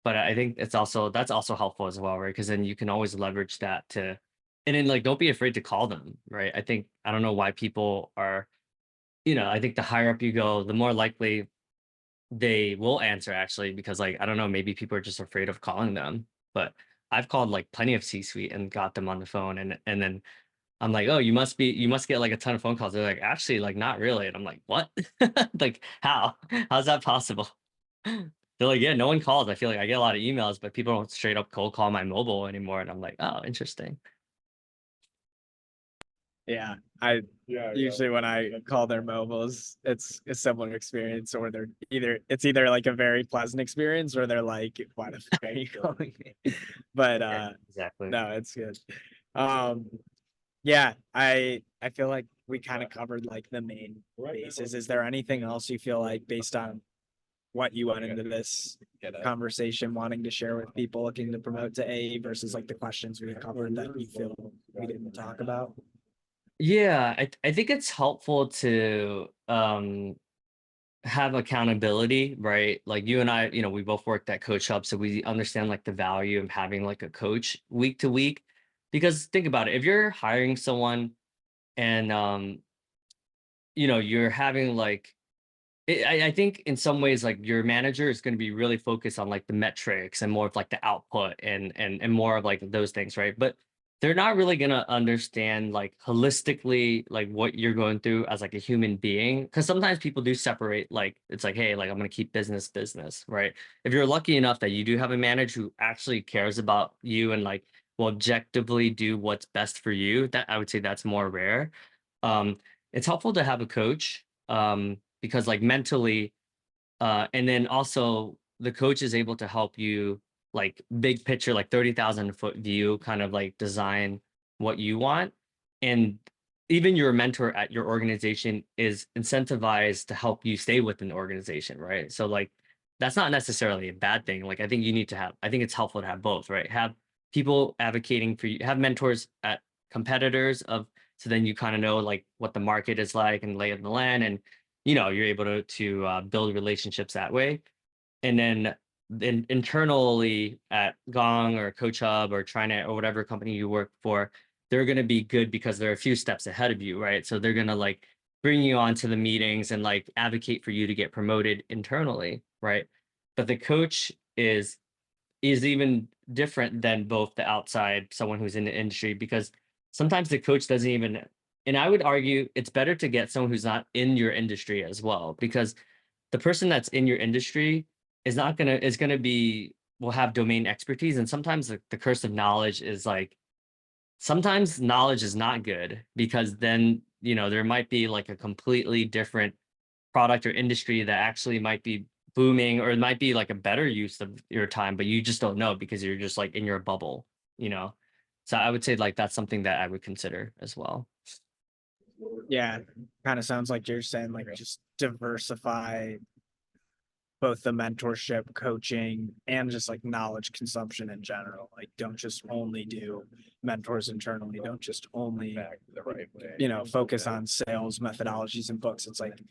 But I think that's also helpful as well, right? Because then you can always leverage that to, and then like don't be afraid to call them, right? I don't know why people are, I think the higher up you go, the more likely they will answer, actually, because like I don't know, maybe people are just afraid of calling them. But I've called like plenty of C-suite and got them on the phone, and then I'm like, oh, you must get like a ton of phone calls. They're like, actually, like not really. And I'm like, what? Like how's that possible? They're like, yeah, no one calls. I feel like I get a lot of emails, but people don't straight up cold call my mobile anymore. And I'm like, oh, interesting. yeah, I usually when I call their mobiles, it's a similar experience, or it's either like a very pleasant experience or they're like, why the fuck are you calling me? But Yeah, exactly. no, it's good. Um, Yeah, I feel like we kind of covered like the main bases. Is there anything else you feel like based on what you went into this conversation wanting to share with people looking to promote to AE versus like the questions we covered that you feel we didn't talk about? Yeah, I think it's helpful to have accountability, right? Like you and I, we both worked at Coach Hub, so we understand like the value of having like a coach week to week. Because think about it, if you're hiring someone and you're having like I think in some ways, like your manager is going to be really focused on like the metrics and more of like the output and more of like those things, right? But they're not really going to understand like holistically like what you're going through as like a human being, because sometimes people do separate, like it's like, hey, like I'm going to keep business, right? If you're lucky enough that you do have a manager who actually cares about you and like will objectively do what's best for you, that I would say that's more rare. um it's helpful to have a coach, because like mentally, and then also the coach is able to help you like big picture, like 30,000 foot view, kind of like design what you want. And even your mentor at your organization is incentivized to help you stay within the organization, right? So like that's not necessarily a bad thing. Like I think it's helpful to have both, right? Have people advocating for you, have mentors at competitors of, so then you kind of know like what the market is like and lay of the land, and you're able to build relationships that way. And then internally at Gong or Coach Hub or TriNet or whatever company you work for, they're going to be good because they're a few steps ahead of you, right? So they're going to like bring you onto the meetings and like advocate for you to get promoted internally, right? But the coach is even different than both the outside, someone who's in the industry, because sometimes the coach doesn't even, and I would argue it's better to get someone who's not in your industry as well, because the person that's in your industry is gonna be will have domain expertise. And sometimes the curse of knowledge is like sometimes knowledge is not good because then there might be like a completely different product or industry that actually might be booming, or it might be like a better use of your time, but you just don't know because you're just like in your bubble, you know? So I would say like that's something that I would consider as well. Yeah, kind of sounds like you're saying like just diversify both the mentorship, coaching, and just like knowledge consumption in general. Like, don't just only do mentors internally. Don't just only, focus on sales methodologies and books. It's like,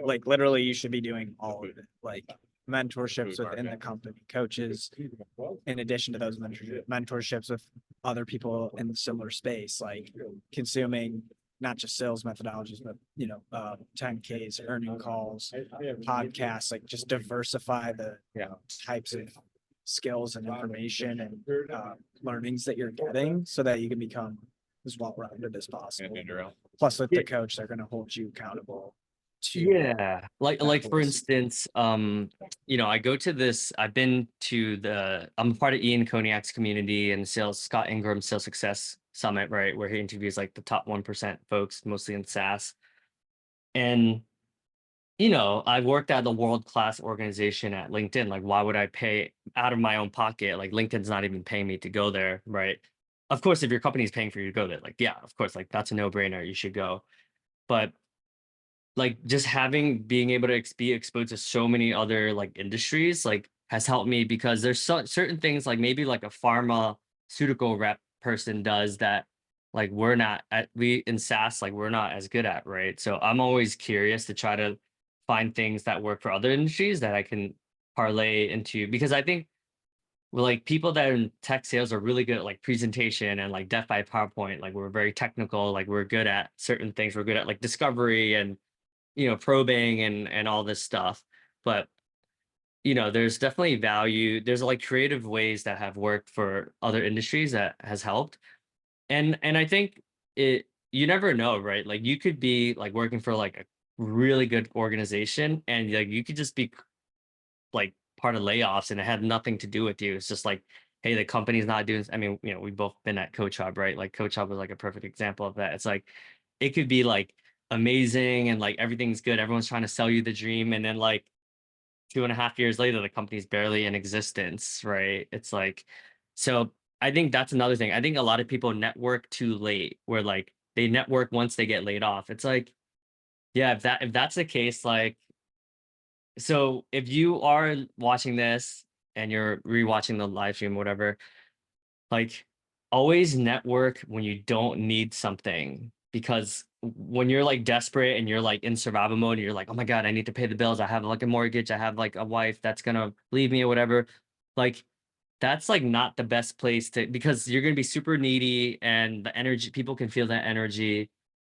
like literally, you should be doing all of it. Like mentorships within the company, coaches, in addition to those mentorships with other people in the similar space, like consuming not just sales methodologies, but 10Ks, earning calls, podcasts, like just diversify the types of skills and information and learnings that you're getting so that you can become as well-rounded as possible. Plus with the coach, they're going to hold you accountable to Yeah. Like for goals. instance, I go to this, I'm a part of Ian Koniak's community and Scott Ingram Sales Success Summit, right? Where he interviews like the top 1% folks, mostly in SaaS. And I worked at the world-class organization at LinkedIn. Like, why would I pay out of my own pocket? Like, LinkedIn's not even paying me to go there, right? Of course, if your company's paying for you to go there, like, yeah, of course, like that's a no-brainer. You should go. But like, just being able to be exposed to so many other like industries, like, has helped me because there's certain things like maybe like a pharmaceutical rep person does that like we in SaaS like we're not as good at, right? So I'm always curious to try to find things that work for other industries that I can parlay into, because I think like people that are in tech sales are really good at like presentation and like death by PowerPoint. Like we're very technical, like we're good at certain things. We're good at like discovery and probing and all this stuff. But there's definitely value. There's like creative ways that have worked for other industries that has helped. And I think you never know, right? Like you could be like working for like a really good organization and like you could just be like part of layoffs and it had nothing to do with you. It's just like, hey, the company's not doing, I mean, we've both been at Coach Hub, right? Like Coach Hub was like a perfect example of that. It's like it could be like amazing and like everything's good. Everyone's trying to sell you the dream. And then like 2.5 years later, the company's barely in existence, right? It's like, so I think that's another thing. I think a lot of people network too late, where like they network once they get laid off. It's like, yeah, if that's the case, like, so if you are watching this and you're rewatching the live stream, whatever, like always network when you don't need something, because when you're like desperate and you're like in survival mode and you're like, oh my God, I need to pay the bills. I have like a mortgage. I have like a wife that's gonna leave me or whatever. Like that's like not the best place to, because you're gonna be super needy and the energy, people can feel that energy.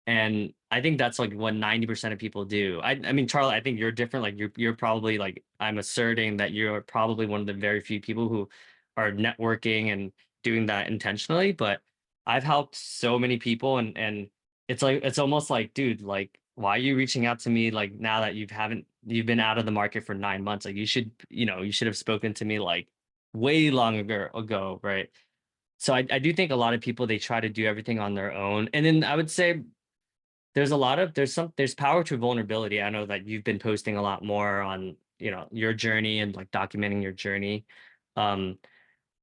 And I think that's like what 90% of people do. I mean, Charlie, I think you're different. Like you're probably like, I'm asserting that you're probably one of the very few people who are networking and doing that intentionally. But I've helped so many people, and it's like it's almost like, dude, like why are you reaching out to me like now that you've been out of the market for 9 months? Like you should have spoken to me like way long ago, right? So I do think a lot of people, they try to do everything on their own. And then I would say there's power to vulnerability. I know that you've been posting a lot more on, your journey and like documenting your journey. Um,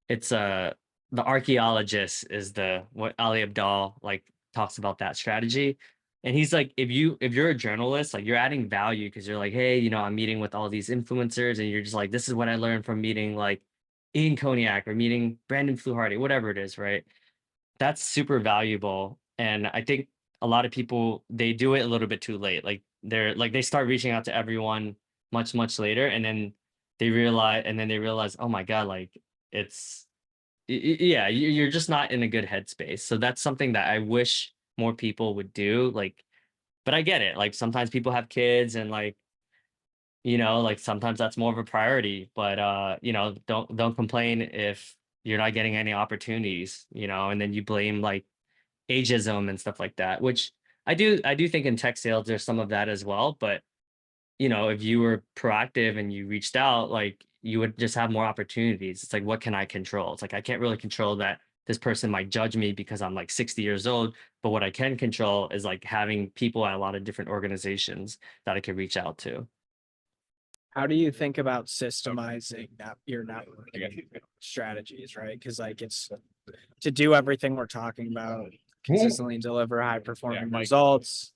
it's the archaeologist is the what Ali Abdal like talks about that strategy. And he's like, if you're a journalist, like you're adding value because you're like, hey, I'm meeting with all these influencers, and you're just like, this is what I learned from meeting like Ian Koniak or meeting Brandon Fluharty, whatever it is, right? That's super valuable. And I think a lot of people, they do it a little bit too late. Like they start reaching out to everyone much later, and then they realize, oh my God, like it's yeah, you're just not in a good headspace. So that's something that I wish more people would do. Like but I get it. Like sometimes people have kids and like, like sometimes that's more of a priority, but don't complain if you're not getting any opportunities, and then you blame like ageism and stuff like that, which I do think in tech sales there's some of that as well, but if you were proactive and you reached out, like you would just have more opportunities. It's like, what can I control? It's like, I can't really control that this person might judge me because I'm like 60 years old. But what I can control is like having people at a lot of different organizations that I could reach out to. How do you think about systemizing your networking strategies, right? Because like it's to do everything we're talking about, consistently deliver high performing results,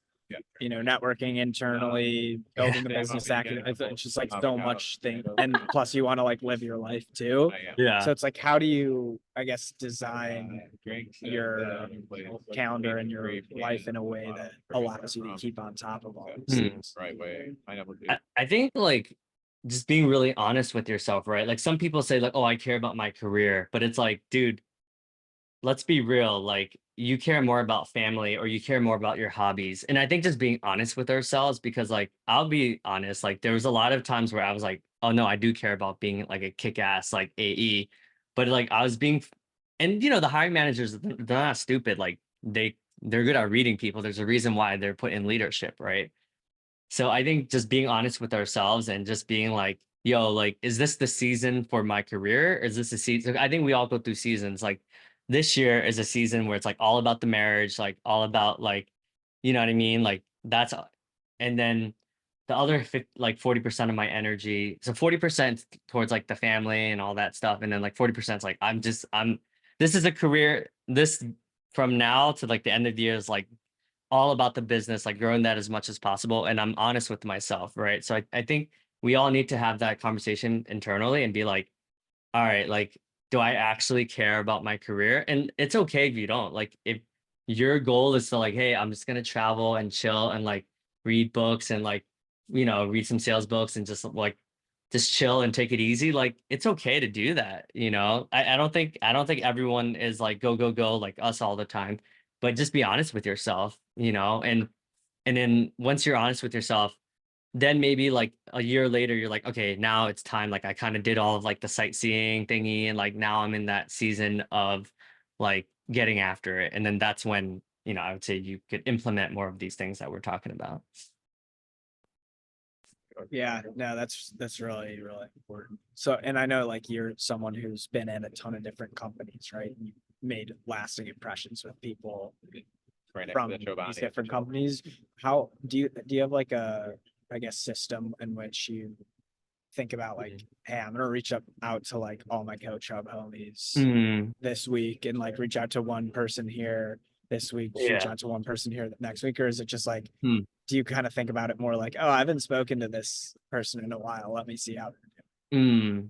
networking internally, building the business acumen. It's just like so much thing. And plus you want to like live your life too. Yeah. So it's like, how do you, I guess, design your calendar and your life in a way that allows you to keep on top of all these Hmm. things? I think like just being really honest with yourself, right? Like some people say like, oh, I care about my career, but it's like, dude, let's be real. Like you care more about family or you care more about your hobbies. And I think just being honest with ourselves, because like I'll be honest, like there was a lot of times where I was like, oh no, I do care about being like a kick-ass like AE. But like I was being, and the hiring managers, they're not stupid. Like they're good at reading people. There's a reason why they're put in leadership, right? So I think just being honest with ourselves and just being like, yo, like, is this the season for my career? Is this a season? I think we all go through seasons. Like this year is a season where it's like all about the marriage, like all about like, you know what I mean? Like that's, and then the other like 40% of my energy. So 40% towards like the family and all that stuff. And then like 40% is like, this is a career, this from now to like the end of the year is like all about the business, like growing that as much as possible. And I'm honest with myself, right? So I think we all need to have that conversation internally and be like, all right, like, do I actually care about my career? And it's okay if you don't. Like, if your goal is to like, hey, I'm just gonna travel and chill and like read books and like, read some sales books and just chill and take it easy. Like, it's okay to do that. I don't think everyone is like go, go, go like us all the time, but just be honest with yourself, and then once you're honest with yourself, then maybe like a year later, you're like, okay, now it's time. Like I kind of did all of like the sightseeing thingy, and like now I'm in that season of like getting after it. And then that's when, I would say you could implement more of these things that we're talking about. Yeah, no, that's really, really important. So, and I know like you're someone who's been in a ton of different companies, right? You made lasting impressions with people from these different companies. How do you have like a, I guess, system in which you think about like, hey, I'm gonna reach out to like all my Coach Hub homies Mm, this week and like reach out to one person here this week, reach yeah. out to one person here next week, or is it just like, Hmm. do you kind of think about it more like, oh, I haven't spoken to this person in a while, let me see how they're Mm.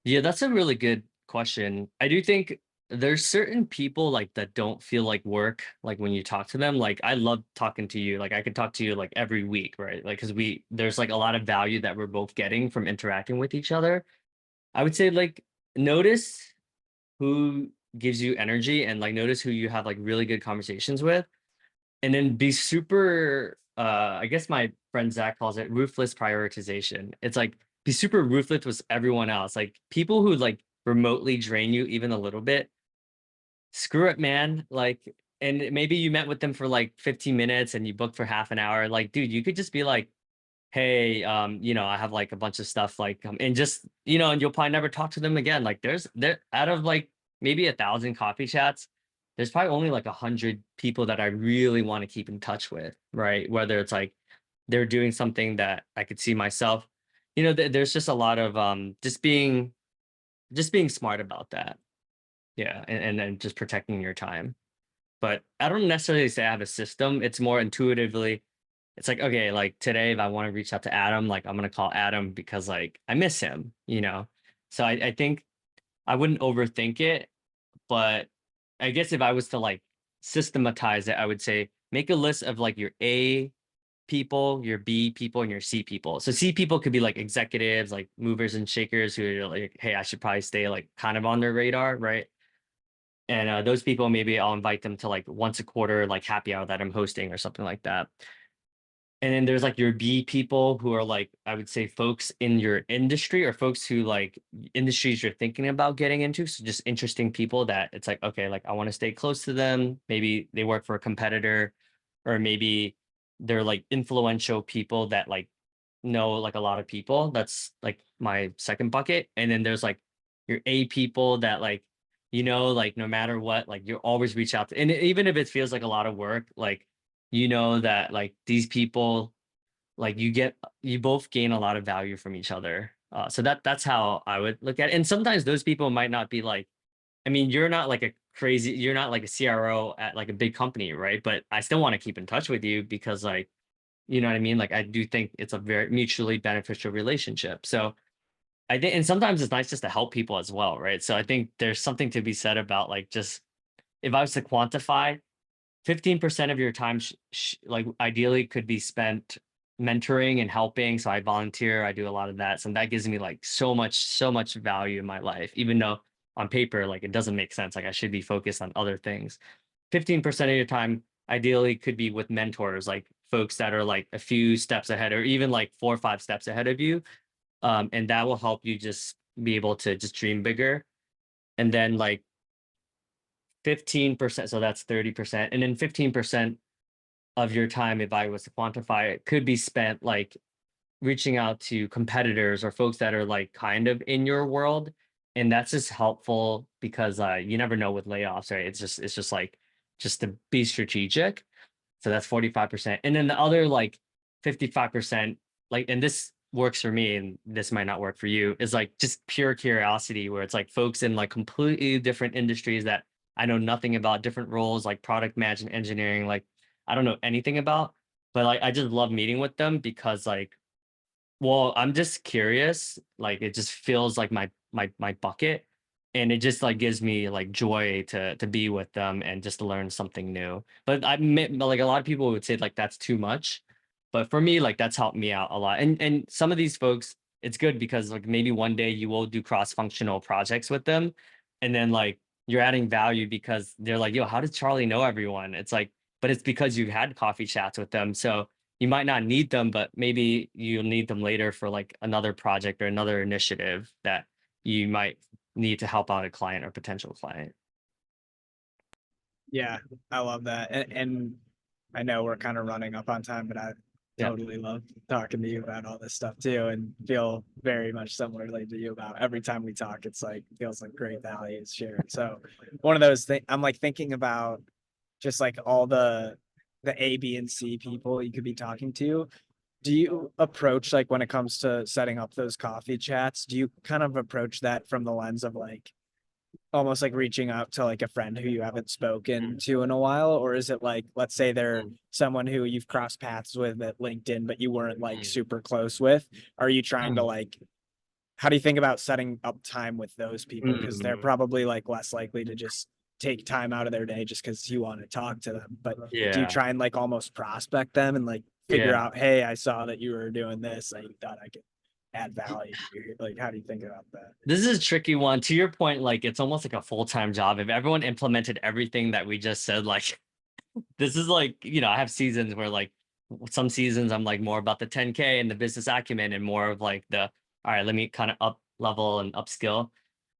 Yeah, that's a really good question. I do think there's certain people like that don't feel like work, like when you talk to them. Like I love talking to you. Like I could talk to you like every week, right? Like because there's like a lot of value that we're both getting from interacting with each other. I would say like notice who gives you energy and like notice who you have like really good conversations with, and then be super I guess my friend Zach calls it ruthless prioritization. It's like be super ruthless with everyone else. Like people who like remotely drain you even a little bit, screw it, man. Like, and maybe you met with them for like 15 minutes and you booked for half an hour. Like, dude, you could just be like, hey, I have like a bunch of stuff like and just, and you'll probably never talk to them again. Like there out of like maybe 1,000 coffee chats, there's probably only like 100 people that I really want to keep in touch with, right? Whether it's like they're doing something that I could see myself, there's just a lot of just being smart about that. Yeah. And then just protecting your time. But I don't necessarily say I have a system. It's more intuitively, it's like, okay, like today, if I want to reach out to Adam, like I'm gonna call Adam because like I miss him. So I think I wouldn't overthink it, but I guess if I was to like systematize it, I would say make a list of like your A people, your B people, and your C people. So C people could be like executives, like movers and shakers who are like, hey, I should probably stay like kind of on their radar, right? And those people, maybe I'll invite them to like once a quarter, like happy hour that I'm hosting or something like that. And then there's like your B people who are like, I would say folks in your industry or folks who like industries you're thinking about getting into. So just interesting people that it's like, okay, like I want to stay close to them. Maybe they work for a competitor, or maybe they're like influential people that like know like a lot of people. That's like my second bucket. And then there's like your A people that like, like no matter what, like you always reach out to, and even if it feels like a lot of work, like that like these people, like you both gain a lot of value from each other. So that's how I would look at it. And sometimes those people might not be like, I mean, you're not like a CRO at like a big company, right? But I still want to keep in touch with you because like, you know what I mean? Like I do think it's a very mutually beneficial relationship. So I think, and sometimes it's nice just to help people as well, right? So I think there's something to be said about like just if I was to quantify 15% of your time, like ideally could be spent mentoring and helping. So I volunteer, I do a lot of that. So that gives me like so much value in my life, even though on paper, like it doesn't make sense. Like I should be focused on other things. 15% of your time ideally could be with mentors, like folks that are like a few steps ahead or even like 4 or 5 steps ahead of you. And that will help you just be able to just dream bigger. And then like 15%, so that's 30%. And then 15% of your time, if I was to quantify it, could be spent like reaching out to competitors or folks that are like kind of in your world. And that's just helpful because you never know with layoffs, right? It's just like just to be strategic. So that's 45%. And then the other like 55%, like, and this works for me and this might not work for you, is like just pure curiosity where it's like folks in like completely different industries that I know nothing about, different roles like product management, engineering, like I don't know anything about, but like I just love meeting with them because like, well, I'm just curious. Like it just feels like my bucket. And it just like gives me like joy to be with them and just to learn something new. But like a lot of people would say like that's too much. But for me, like that's helped me out a lot. And some of these folks, it's good because like maybe one day you will do cross-functional projects with them. And then like you're adding value because they're like, yo, how does Charlie know everyone? It's like, but it's because you've had coffee chats with them. So you might not need them, but maybe you'll need them later for like another project or another initiative that you might need to help out a client or potential client. Yeah, I love that. And I know we're kind of running up on time, but I Yeah. totally love talking to you about all this stuff too, and feel very much similarly to you about every time we talk, it's like feels like great value is shared. So one of those things I'm like thinking about just like all the A, B, and C people you could be talking to. Do you approach like when it comes to setting up those coffee chats, do you kind of approach that from the lens of like almost like reaching out to like a friend who you haven't spoken to in a while? Or is it like, let's say they're someone who you've crossed paths with at LinkedIn, but you weren't like super close with? Are you trying to like, how do you think about setting up time with those people? Because they're Mm, probably like less likely to just take time out of their day just because you want to talk to them. But do you yeah. try and like almost prospect them and like figure Yeah. out, hey, I saw that you were doing this. I thought I could add value here. Like, how do you think about that? This is a tricky one. To your point, like it's almost like a full-time job. If everyone implemented everything that we just said, like this is like, I have seasons where like some seasons I'm like more about the 10K and the business acumen and more of like the, all right, let me kind of up level and upskill.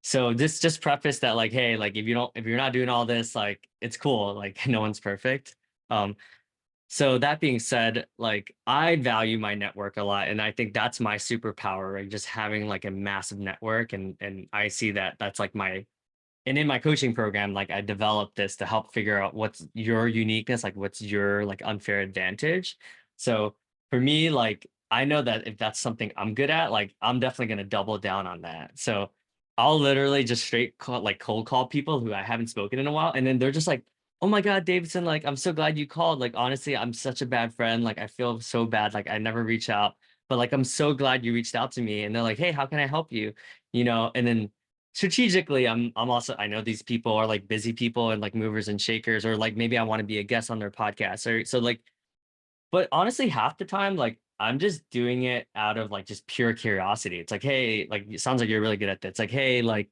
So this just preface that like, hey, like if you're not doing all this, like it's cool. Like no one's perfect. Um, so that being said, like I value my network a lot, and I think that's my superpower, right? Just having like a massive network, and I see that that's like my and in my coaching program, like I developed this to help figure out what's your uniqueness, like what's your like unfair advantage. So for me, like I know that if that's something I'm good at, like I'm definitely gonna double down on that. So I'll literally just straight call like cold call people who I haven't spoken in a while, and then they're just like, "Oh my God, Davidson, like I'm so glad you called. Like honestly, I'm such a bad friend. Like I feel so bad. Like I never reach out, but like I'm so glad you reached out to me." And they're like, "Hey, how can I help you?" And then strategically I'm also I know these people are like busy people and like movers and shakers, or like maybe I want to be a guest on their podcast, or so like, but honestly half the time like I'm just doing it out of like just pure curiosity. It's like, hey, like it sounds like you're really good at this. It's like, hey, like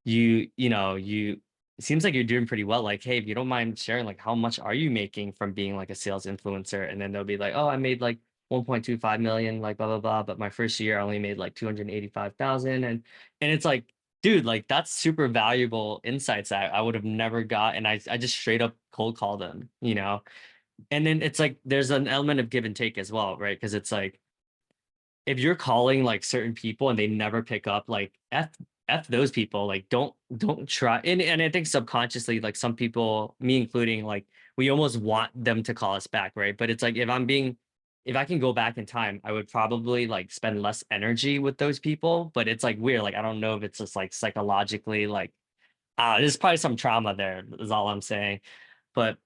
you it seems like you're doing pretty well. Like, hey, if you don't mind sharing, like how much are you making from being like a sales influencer? And then they'll be like, oh, I made like 1.25 million, like blah blah blah. But my first year I only made like 285,000. And it's like, dude, like that's super valuable insights that I would have never got. And I just straight up cold called them, you know. And then it's like there's an element of give and take as well, right? Because it's like if you're calling like certain people and they never pick up, like f those people, like don't try. And I think subconsciously, like some people, me including, like we almost want them to call us back, right? But it's like if I can go back in time, I would probably like spend less energy with those people. But it's like weird, like I don't know if it's just like psychologically, like there's probably some trauma there, is all I'm saying. But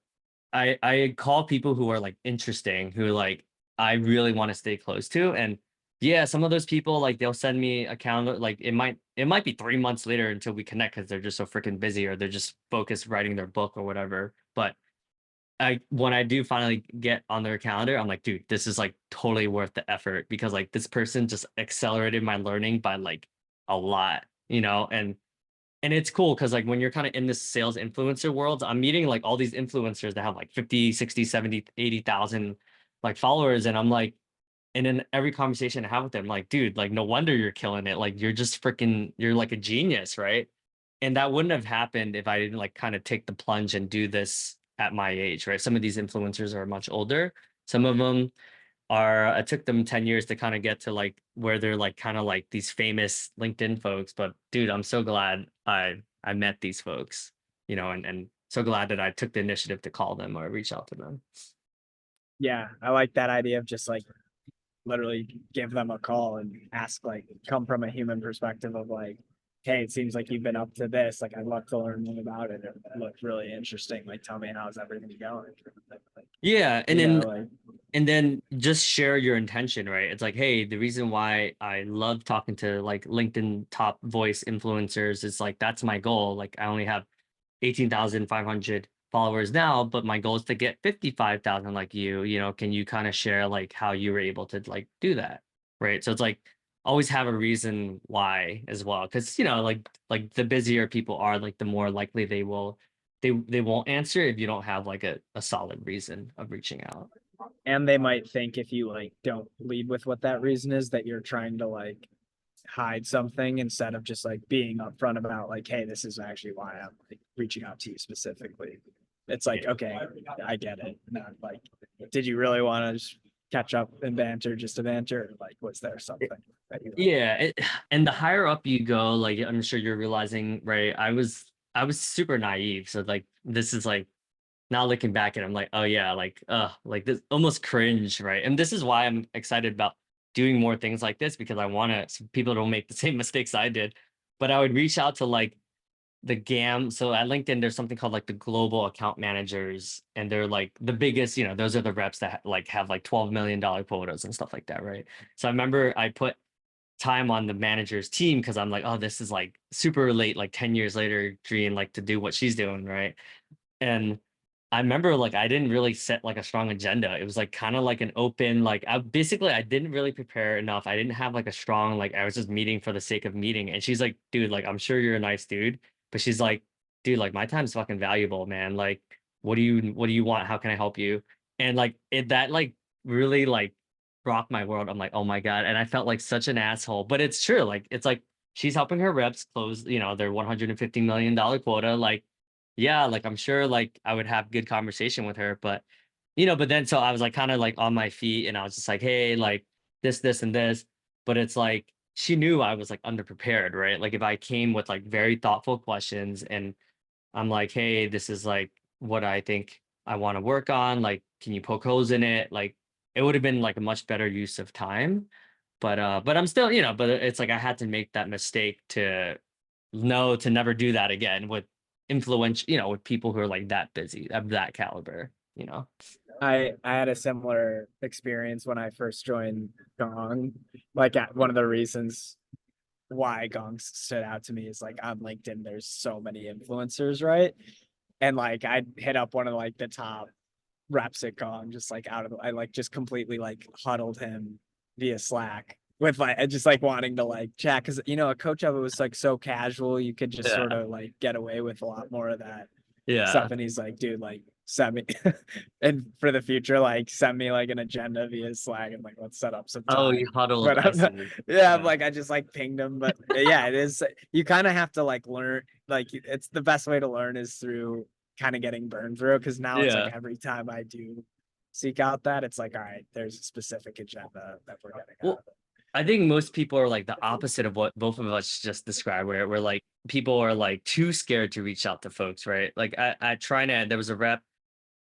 I call people who are like interesting, who like I really want to stay close to. And yeah, some of those people, like they'll send me a calendar, like it might be 3 months later until we connect because they're just so freaking busy, or they're just focused writing their book or whatever. But I when I do finally get on their calendar, I'm like, dude, this is like totally worth the effort, because like this person just accelerated my learning by like a lot, you know. And it's cool because like when you're kind of in this sales influencer world, I'm meeting like all these influencers that have like 50, 60, 70, 80,000 like followers. And I'm like, and in every conversation I have with them, like, dude, like no wonder you're killing it. Like you're just freaking, you're like a genius, right? And that wouldn't have happened if I didn't like kind of take the plunge and do this at my age, right? Some of these influencers are much older. Some of them are, it took them 10 years to kind of get to like where they're like kind of like these famous LinkedIn folks. But dude, I'm so glad I met these folks, you know, and so glad that I took the initiative to call them or reach out to them. Yeah, I like that idea of just like literally give them a call and ask, like, come from a human perspective of like, hey, it seems like you've been up to this. Like, I'd love to learn more about it. It looked really interesting. Like, tell me, how's everything going? Like, Yeah, you know, like, and then just share your intention, right? It's like, hey, the reason why I love talking to like LinkedIn top voice influencers is like that's my goal. Like I only have 18,500 followers now, but my goal is to get 55,000 like you know, can you kind of share like how you were able to like do that? Right. So it's like always have a reason why as well. Cause you know, like the busier people are, like the more likely they won't answer if you don't have like a solid reason of reaching out. and they might think if you like don't lead with what that reason is, that you're trying to like hide something instead of just like being upfront about like, hey, this is actually why I'm like reaching out to you specifically. It's like, Yeah. okay, I get it. Not like, did you really want to just catch up and banter just to banter? Or, like, was there something that you like? Yeah, and the higher up you go, like I'm sure you're realizing, right? I was super naive. So like this is like now looking back at it, I'm like, oh yeah, like this almost cringe, right? And this is why I'm excited about doing more things like this, because I want to, so people don't make the same mistakes I did. But I would reach out to like the GAM. So at LinkedIn, there's something called like the global account managers, and they're like the biggest, you know, those are the reps that like have like $12 million quotas and stuff like that, right? So I remember I put time on the manager's team because I'm like, oh, this is like super late, like 10 years later, Dream, like to do what she's doing, right? And I remember like I didn't really set like a strong agenda. It was like kind of like an open, like I didn't really prepare enough. I didn't have like a strong, like I was just meeting for the sake of meeting. And she's like, dude, like I'm sure you're a nice dude, but she's like, dude, like my time's fucking valuable, man. Like, what do you want? How can I help you? And like it that like really like rocked my world. I'm like, oh my God. And I felt like such an asshole. But it's true. Like it's like she's helping her reps close, you know, their $150 million quota. Like yeah, like I'm sure like I would have good conversation with her, but you know, but then so I was like kind of like on my feet and I was just like, hey, like this, and this. But it's like she knew I was like underprepared, right? Like if I came with like very thoughtful questions and I'm like, hey, this is like what I think I want to work on. Like, can you poke holes in it? Like it would have been like a much better use of time. But I'm still, you know, but it's like I had to make that mistake to know to never do that again with influential, you know, with people who are like that busy, of that caliber, you know. I had a similar experience when I first joined Gong. Like, one of the reasons why Gong stood out to me is like on LinkedIn, there's so many influencers, right? And like I hit up one of like the top reps at Gong, just like I like just completely like huddled him via Slack with like just like wanting to like chat, because you know a coach of it was like so casual, you could just sort Yeah. of like get away with a lot more of that Yeah. stuff. And he's like, dude, like send me and for the future, like send me like an agenda via Slack and like let's set up some Oh, time. you huddled. But I I'm not, see. yeah, I'm Yeah. like I just like pinged him. But yeah, it is you kind of have to like learn like it's the best way to learn is through kind of getting burned through because now it's like Yeah. every time I do seek out that it's like all right, there's a specific agenda that we're getting out Well, of it. I think most people are like the opposite of what both of us just described, where we're like people are like too scared to reach out to folks, right? Like at TriNet, there was a rep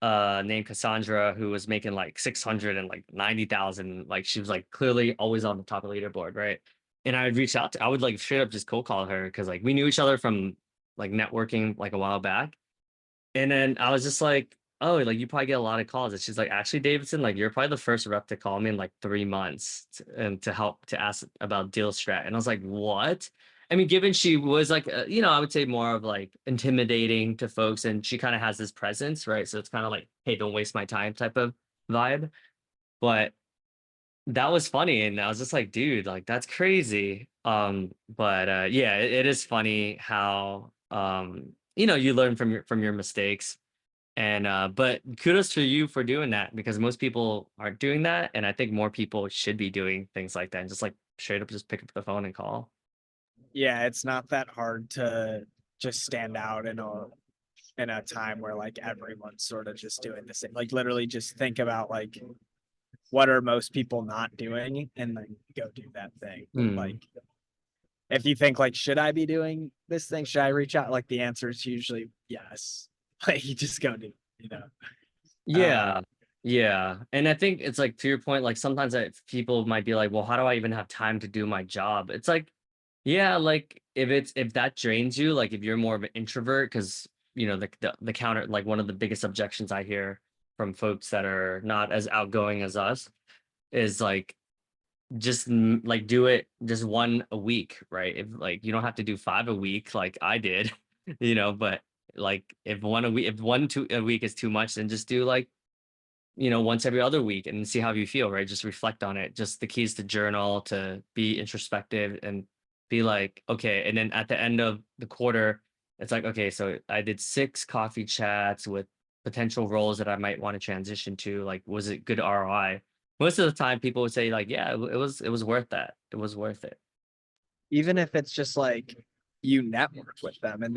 named Cassandra who was making like 600 and like 90,000. Like she was like clearly always on the top of the leaderboard, right? And I would reach out to, I would like straight up just cold call her because like we knew each other from like networking like a while back. And then I was just like, oh, like you probably get a lot of calls. And she's like, actually, Davidson, like you're probably the first rep to call me in like 3 months and to help to ask about deal strat. And I was like, what? I mean, given she was like, I would say more of like intimidating to folks, and she kind of has this presence, right? So it's kind of like, hey, don't waste my time type of vibe. But that was funny, and I was just like, dude, like that's crazy. But yeah, it is funny how you learn from your mistakes and but kudos to you for doing that because most people aren't doing that. And I think more people should be doing things like that and just like straight up just pick up the phone and call. Yeah, it's not that hard to just stand out in a time where like everyone's sort of just doing the same. Like literally just think about like what are most people not doing and then go do that thing. Hmm. Like if you think like should I be doing this thing? Should I reach out? Like the answer is usually yes. Like you just go do, you know. Uh Yeah. Yeah. And I think it's like to your point, like sometimes people might be like, well, how do I even have time to do my job? It's like, yeah, like if that drains you, like if you're more of an introvert, because the counter, like one of the biggest objections I hear from folks that are not as outgoing as us is like just like do it just one a week, right? If like you don't have to do five a week like I did, but like if one a week, if one two a week is too much, then just do like once every other week and see how you feel, right? Just reflect on it. Just the keys to journal, to be introspective and be like, okay. And then at the end of the quarter, it's like, okay, so I did 6 coffee chats with potential roles that I might want to transition to. Like, was it good ROI? Most of the time people would say like, yeah, it was worth that. It was worth it. even if it's just like you network with them and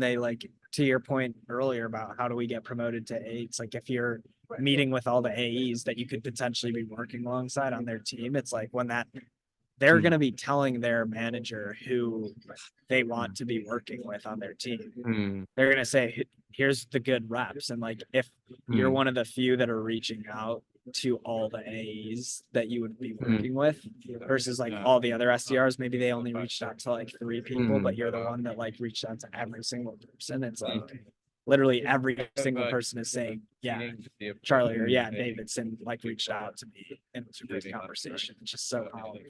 they like to your point earlier about how do we get promoted to aides, like if you're meeting with all the AEs that you could potentially be working alongside on their team, it's like when that they're Mm, going to be telling their manager who they want to be working with on their team. mm, They're going to say, here's the good reps. And like, if you're mm, one of the few that are reaching out to all the AEs that you would be mm, working with versus like all the other SDRs, maybe they only reached out to like 3 people, but mm, you're the one that like reached out to every single person. It's like literally every single person is saying, yeah, Charlie or yeah, Davidson like reached out to me and it was a great conversation. It's just so powerful.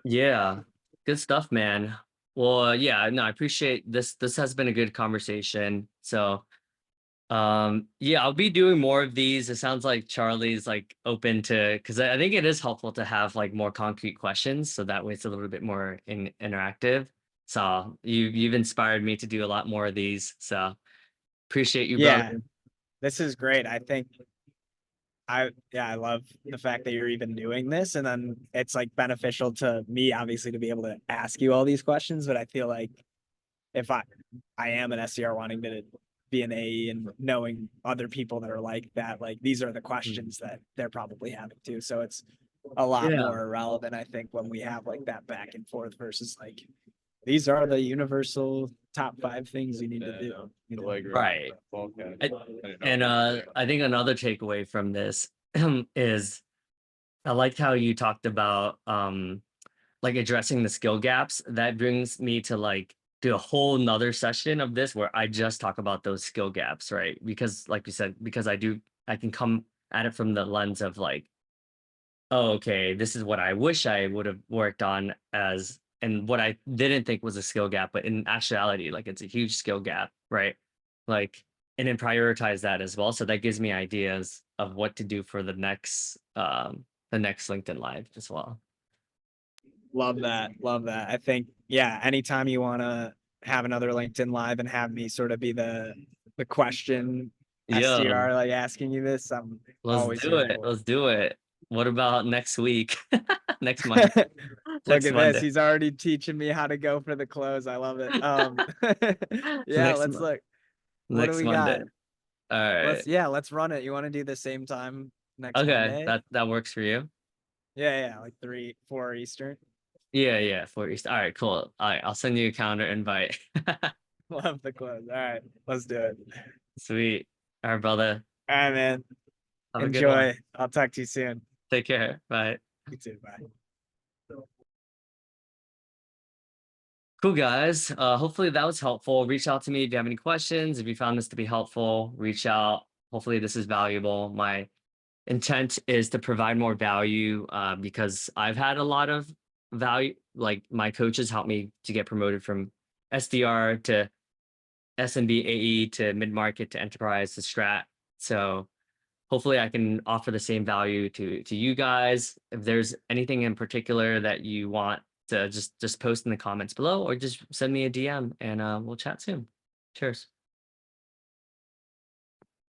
yeah, good stuff, man. Well, yeah, no, I appreciate this. This has been a good conversation. So, yeah, I'll be doing more of these. It sounds like Charlie's like open to, because I think it is helpful to have like more concrete questions, so that way it's a little bit more interactive. So you've inspired me to do a lot more of these. So appreciate you, brother. Yeah, this is great. I think yeah, I love the fact that you're even doing this. And then it's like beneficial to me, obviously, to be able to ask you all these questions. But I feel like if I am an SDR wanting to be an AE and knowing other people that are like that, like these are the questions that they're probably having too. So it's a lot Yeah. more relevant, I think, when we have like that back and forth versus like these are the universal top 5 things you need to do. You know? Right. I- and I think another takeaway from this is I liked how you talked about like addressing the skill gaps. That brings me to like do a whole nother session of this where I just talk about those skill gaps, right? Because like you said, because I can come at it from the lens of like, oh, okay, this is what I wish I would have worked on as and what I didn't think was a skill gap, but in actuality, like it's a huge skill gap, right? Like, and then prioritize that as well. So that gives me ideas of what to do for the next LinkedIn Live as well. Love that. Love that. I think, yeah, anytime you want to have another LinkedIn live and have me sort of be the question Yo, SDR like asking you this. I'm let's always do here it. for it. Let's do it. What about next week? Next Monday. Look Next at this. Monday. He's already teaching me how to go for the close. I love it. Yeah, Next let's month. look. What do Next we Monday. got? All right. Let's run it. You want to do the same time next Okay, Monday? that works for you. Yeah, like 4 Eastern. Yeah, yeah, 4 East. All right, cool. All right, I'll send you a calendar invite. Love the close. All right, let's do it. Sweet. All right, brother. All right, man. Have a good one. Enjoy. I'll talk to you soon. Take care. Bye. You too. Bye. Cool, guys. Hopefully that was helpful. Reach out to me if you have any questions. If you found this to be helpful, reach out. Hopefully this is valuable. My intent is to provide more value because I've had a lot of value. Like my coaches helped me to get promoted from SDR to SMB AE to mid market to enterprise to strat. So hopefully I can offer the same value to you guys. If there's anything in particular that you want to just post in the comments below or just send me a DM and we'll chat soon. Cheers.